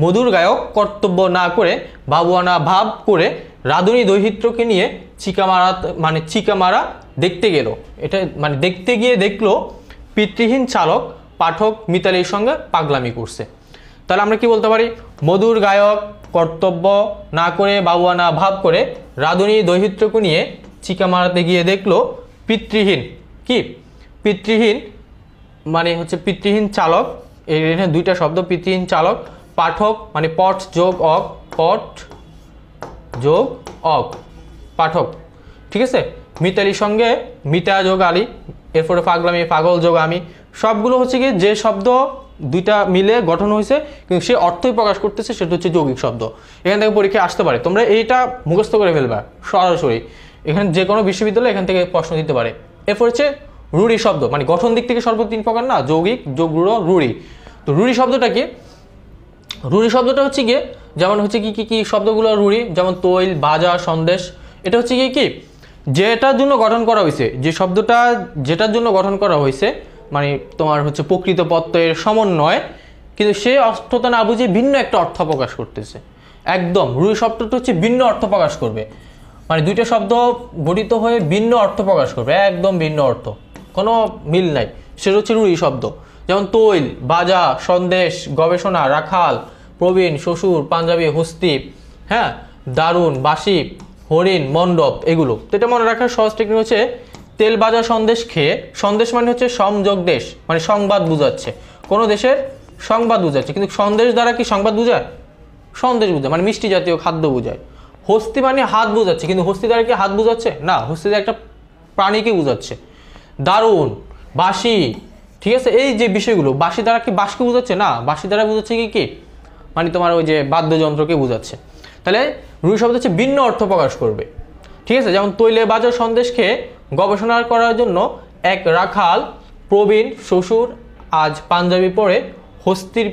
মধুর গায়ক কর্তব্য না করে বাবুয়ানা ভাব করে রাঁধুনি দহিত্রকে নিয়ে চিকামারা, মানে চিকামারা দেখতে গেল। এটা মানে দেখতে গিয়ে দেখলো পিতৃহীন চালক পাঠক মিতালির সঙ্গে পাগলামি করছে। তাহলে আমরা কি বলতে পারি, মধুর গায়ক কর্তব্য না করে বাবুয়ানা ভাব করে রাঁধুনি দহিত্রকে নিয়ে চিকামারাতে গিয়ে দেখলো পিতৃহীন, কি পিতৃহীন, মানে হচ্ছে পিতৃহীন চালক। এখানে 2টা শব্দ, পিতৃহীন চালক, পাঠক মানে পট যোগ অক, পট যোগ অক, পাঠক, ঠিক আছে। মিতালির সঙ্গে মিতা যোগ আলী, এরপরে পাগলামি, পাগল যোগ আমি। সবগুলো হচ্ছে কি যে শব্দ 2টা মিলে গঠন হয়েছে কিন্তু সে অর্থই প্রকাশ করতেছে, সেটা হচ্ছে যৌগিক শব্দ। এখান থেকে পরীক্ষায় আসতে পারে, তোমরা এইটা মুখস্থ করে ফেলবা সরাসরি। এখানে যে কোনো বিশ্ববিদ্যালয়ে এখান থেকে প্রশ্ন দিতে পারে। এরপর হচ্ছে রূঢ়ি শব্দ, মানে গঠন দিক থেকে সর্ব 3 প্রকার না, যৌগিক, যোগগুড়, রূঢ়ি। তো রূঢ়ি শব্দটা কি, রূঢ়ি শব্দটা হচ্ছে গিয়ে যেমন হচ্ছে কি শব্দগুলো রূঢ়ি, যেমন তৈল, ভাজা, সন্দেশ। এটা হচ্ছে কি যেটার জন্য গঠন করা হয়েছে, যে শব্দটা যেটার জন্য গঠন করা হয়েছে, মানে তোমার হচ্ছে প্রকৃত প্রত্যয়ের সমন্বয়, কিন্তু সে অর্থটা না বুঝে ভিন্ন একটা অর্থ প্রকাশ করতেছে। একদম রূঢ়ি শব্দটা হচ্ছে ভিন্ন অর্থ প্রকাশ করবে, মানে 2টা শব্দ গঠিত হয়ে ভিন্ন অর্থ প্রকাশ করবে, একদম ভিন্ন অর্থ, কোনো মিল নাই, সেটা হচ্ছে রূঢ়ি শব্দ। যেমন তৈল, বাজা, সন্দেশ, গবেষণা, রাখাল, প্রবীণ, শ্বশুর, পাঞ্জাবি, হস্তি, হ্যাঁ, দারুণ, বাসি, হরিণ, মণ্ডপ, এগুলো। তো এটা মনে রাখার সহজ টেকনিক হচ্ছে তেল বাজা সন্দেশ খেয়ে, সন্দেশ মানে হচ্ছে সংযোগ দেশ, মানে সংবাদ বুঝাচ্ছে, কোনো দেশের সংবাদ বুঝাচ্ছে। কিন্তু সন্দেশ দ্বারা কি সংবাদ বুঝায়, সন্দেশ বুঝায় মানে মিষ্টি জাতীয় খাদ্য বুঝায়। হস্তি মানে হাত বুঝাচ্ছে, কিন্তু হস্তি দ্বারা কি হাত বুঝাচ্ছে না, হস্তি দ্বারা একটা প্রাণীকে বুঝাচ্ছে। দারুণ, বাঁশি, ঠিক আছে, এই যে বিষয়গুলো, বাঁশি দ্বারা কি বাঁশকে বুঝাচ্ছে না, বাঁশি দ্বারা বুঝাচ্ছে কি মানে তোমার ওই যে বাদ্যযন্ত্রকে বোঝাচ্ছে। তাহলে রুড়ি শব্দ হচ্ছে ভিন্ন অর্থ প্রকাশ করবে, ঠিক আছে। যেমন তৈলে বাজার সন্দেশ খেয়ে গবেষণা করার জন্য এক রাখাল প্রবীণ শ্বশুর আজ পাঞ্জাবি পরে হস্তির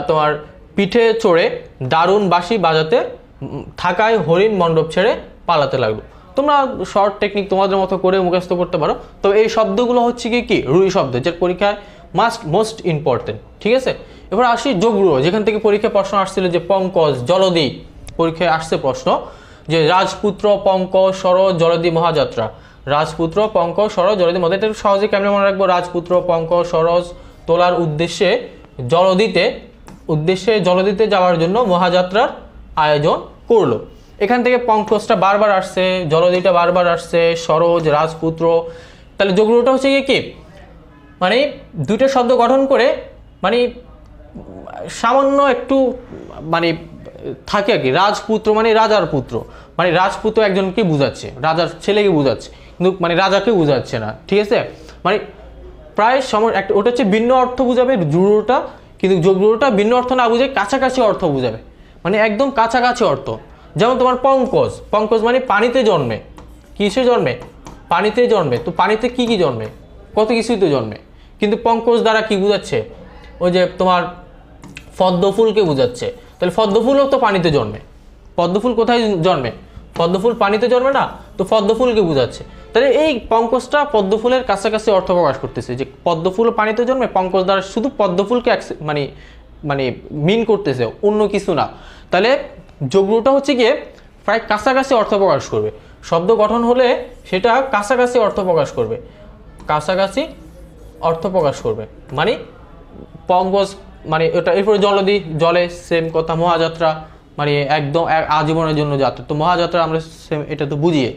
তোমার পিঠে চড়ে দারুণ বাঁশি বাজাতে থাকায় হরিণ মণ্ডপ ছেড়ে পালাতে লাগলো। তোমরা শর্ট টেকনিক তোমাদের মতো করে মুখস্থ করতে পারো। তো এই শব্দগুলো হচ্ছে কি রুড়ি শব্দ, যার পরীক্ষায় মোস্ট ইম্পর্টেন্ট, ঠিক আছে। এবার আসি যোগরূঢ়, যেখান থেকে পরীক্ষায় প্রশ্ন আসছিল যে পঙ্কজ জলদি, পরীক্ষায় আসছে প্রশ্ন যে রাজপুত্র পঙ্কজ সরজ জলদি মহাযাত্রা, রাজপুত্র পঙ্কজ সরজ জলদি মহাযাত্রা। এটা সহজে কেমনে মনে রাখবো, রাজপুত্র পঙ্কজ সরজ তোলার উদ্দেশ্যে জলদিতে যাওয়ার জন্য মহাযাত্রার আয়োজন করলো। এখান থেকে পঙ্কজটা বারবার আসছে, জলদিটা বারবার আসছে, সরোজ রাজপুত্র। তাহলে যোগরূঢ়টা হচ্ছে কি মানে দুইটা শব্দ গঠন করে মানে সামান্য একটু মানে থাকে আর কি। রাজপুত্র মানে রাজার পুত্র, মানে রাজপুত্র একজনকে বুঝাচ্ছে, রাজার ছেলেকে বুঝাচ্ছে, কিন্তু মানে রাজাকে বুঝাচ্ছে না, ঠিক আছে। মানে প্রায় ওটা হচ্ছে ভিন্ন অর্থ বুঝাবে যোগরূঢ়টা, কিন্তু যোগরূঢ়টা ভিন্ন অর্থ না বুঝে কাছাকাছি অর্থ বুঝাবে, মানে একদম কাছাকাছি অর্থ। যেমন তোমার পঙ্কজ মানে পানিতে জন্মে, কিসে জন্মে, পানিতে জন্মে। তো পানিতে কি কি জন্মে, কত কিছুই তো জন্মে, কিন্তু পঙ্কজ দ্বারা কি বুঝাচ্ছে, ওই যে তোমার পদ্মফুলকে বুঝাচ্ছে। তাহলে পদ্মফুলও তো পানিতে জন্মে, পদ্মফুল কোথায় জন্মে, পদ্মফুল পানিতে জন্মে না, তো পদ্মফুলকে বুঝাচ্ছে। তাহলে এই পঙ্কজটা পদ্মফুলের কাছাকাছি অর্থ প্রকাশ করতেছে, যে পদ্মফুল পানিতে জন্মে, পঙ্কজ দ্বারা শুধু পদ্মফুলকে মানে মিন করতেছে, অন্য কিছু না। তাহলে যোগরূঢ়টা হচ্ছে গিয়ে প্রায় কাছাকাছি অর্থ প্রকাশ করবে, শব্দ গঠন হলে সেটা কাছাকাছি অর্থ প্রকাশ করবে, কাছাকাছি অর্থ প্রকাশ করবে। মানে পঙ্কজ মানে ওটা, এরপরে জলদি জলে সেম কথা, মহাযাত্রা মানে একদম আজীবনের জন্য যাত্রা, তো মহাযাত্রা আমরা সেম এটা তো বুঝিয়ে।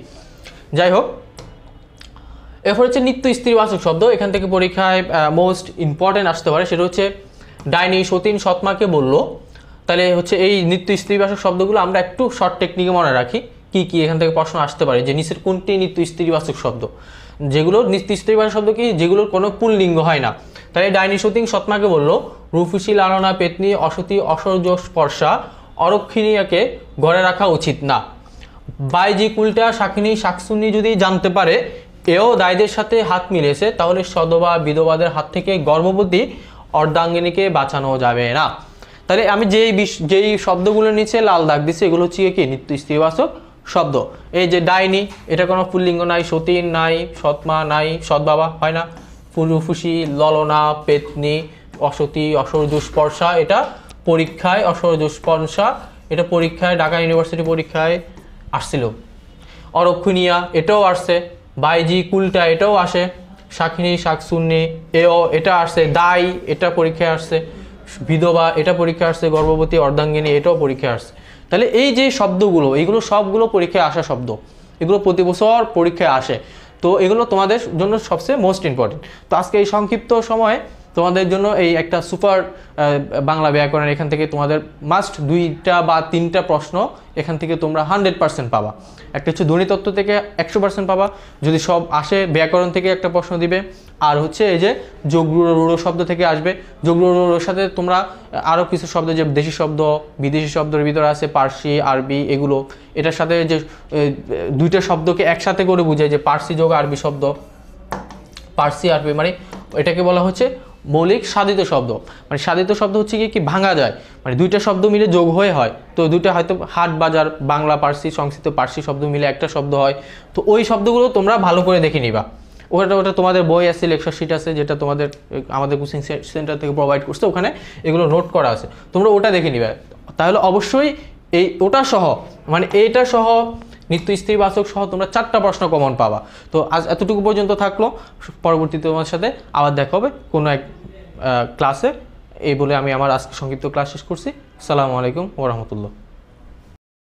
যাই হোক, এরপর হচ্ছে নিত্য স্ত্রীবাচক শব্দ, এখান থেকে পরীক্ষায় মোস্ট ইম্পর্টেন্ট আসতে পারে, সেটা হচ্ছে ডাইনি সতীন সৎমাকে বললো। তাহলে হচ্ছে এই নিত্য স্ত্রীবাচক শব্দগুলো আমরা একটু শর্ট টেকনিকে মনে রাখি, কি এখান থেকে প্রশ্ন আসতে পারে, যে নিচের কোনটি নিত্য স্ত্রীবাচক শব্দ, যেগুলো নিত্য স্ত্রীবাচক শব্দ কি, যেগুলোর কোনো পুল্লিঙ্গ হয় না। তাহলে ডাইনি সতীন সৎমাকে বললো রূপসী লালনা পেতনি অসতী অসহ্য স্পর্শা অরক্ষিণীয়াকে ঘরে রাখা উচিত না। বাইজি কুলটা শাকিনী শাকসুন্নি যদি জানতে পারে এও দায়দের সাথে হাত মিলেছে, তাহলে সদবা বিধবাদের হাত থেকে গর্ভবতী অর্ধাঙ্গিনীকে বাঁচানো যাবে না। তাহলে আমি যেই শব্দগুলো নিচে লাল দাগ দিচ্ছি, এগুলো হচ্ছে কি নিত্য স্ত্রীবাচক শব্দ। এই যে ডাইনি, এটা কোনো পুল্লিঙ্গ নাই, সতীন নাই, সৎমা নাই, সৎবাবা হয় না, ফুরুফুসি ললনা পেতনি অসতী অসহ্যস্পর্শা, এটা পরীক্ষায় অসহ্যস্পর্শা, এটা পরীক্ষায় ঢাকা ইউনিভার্সিটি পরীক্ষায় আসছিল। অরক্ষণীয়া এটাও আসছে, বাইজি কুলটা এটাও আসে, শাকিনী শাকসুন্নি এটা আসছে, দাই এটা পরীক্ষায় আসছে, বিধবা এটা পরীক্ষায় আসছে, গর্ভবতী অর্ধাঙ্গিনী এটাও পরীক্ষায় আসছে। তাহলে এই যে শব্দগুলো, এইগুলো সবগুলো পরীক্ষায় আসা শব্দ, এগুলো প্রতি বছর পরীক্ষায় আসে। তো এগুলো তোমাদের জন্য সবচেয়ে মোস্ট ইম্পর্টেন্ট। তো আজকে এই সংক্ষিপ্ত সময়ে তোমাদের জন্য এই একটা সুপার বাংলা ব্যাকরণ, এখান থেকে তোমাদের মাস্ট 2টা বা 3টা প্রশ্ন এখান থেকে তোমরা 100% পাবা। একটা হচ্ছে ধ্বনিতত্ত্ব থেকে 100% পাবা, যদি সব আসে ব্যাকরণ থেকে একটা প্রশ্ন দিবে, আর হচ্ছে এই যে যোগরূঢ় শব্দ থেকে আসবে। যোগরূঢ়র সাথে তোমরা আরও কিছু শব্দ, যে দেশি শব্দ বিদেশি শব্দের ভিতরে আছে পার্সি আরবি, এগুলো এটার সাথে যে 2টা শব্দকে একসাথে করে বোঝায়, যে পার্সি যোগ আরবি শব্দ, পার্সি আরবি, মানে এটাকে বলা হচ্ছে মৌলিক সাধিত শব্দ। মানে সাধিত শব্দ হচ্ছে কি ভাঙা যায়, মানে 2টা শব্দ মিলে যোগ হয়ে হয়। তো 2টা হয়তো হাট বাজার, বাংলা পার্সি সংস্কৃত পার্সি শব্দ মিলে একটা শব্দ হয়। তো ওই শব্দগুলো তোমরা ভালো করে দেখে নিবা। ওটা তোমাদের বই আছে, লেকচার শিট আছে, যেটা তোমাদের আমাদের কোচিং সেন্টার থেকে প্রোভাইড করছে, ওখানে এগুলো নোট করা আছে, তোমরা ওটা দেখে নিবে। তাহলে অবশ্যই ওটা সহ, মানে এইটা সহ নিত্য স্ত্রীবাচক সহ তোমরা 4টা প্রশ্ন কমন পাবা। তো আজ এতটুকু পর্যন্ত থাকলো, পরবর্তীতে তোমার সাথে আবার দেখা হবে কোনো এক ক্লাসে। এই বলে আমি আমার আজকে সংক্ষিপ্ত ক্লাস শেষ করছি। আসসালামু আলাইকুম ওয়া রাহমাতুল্লাহ।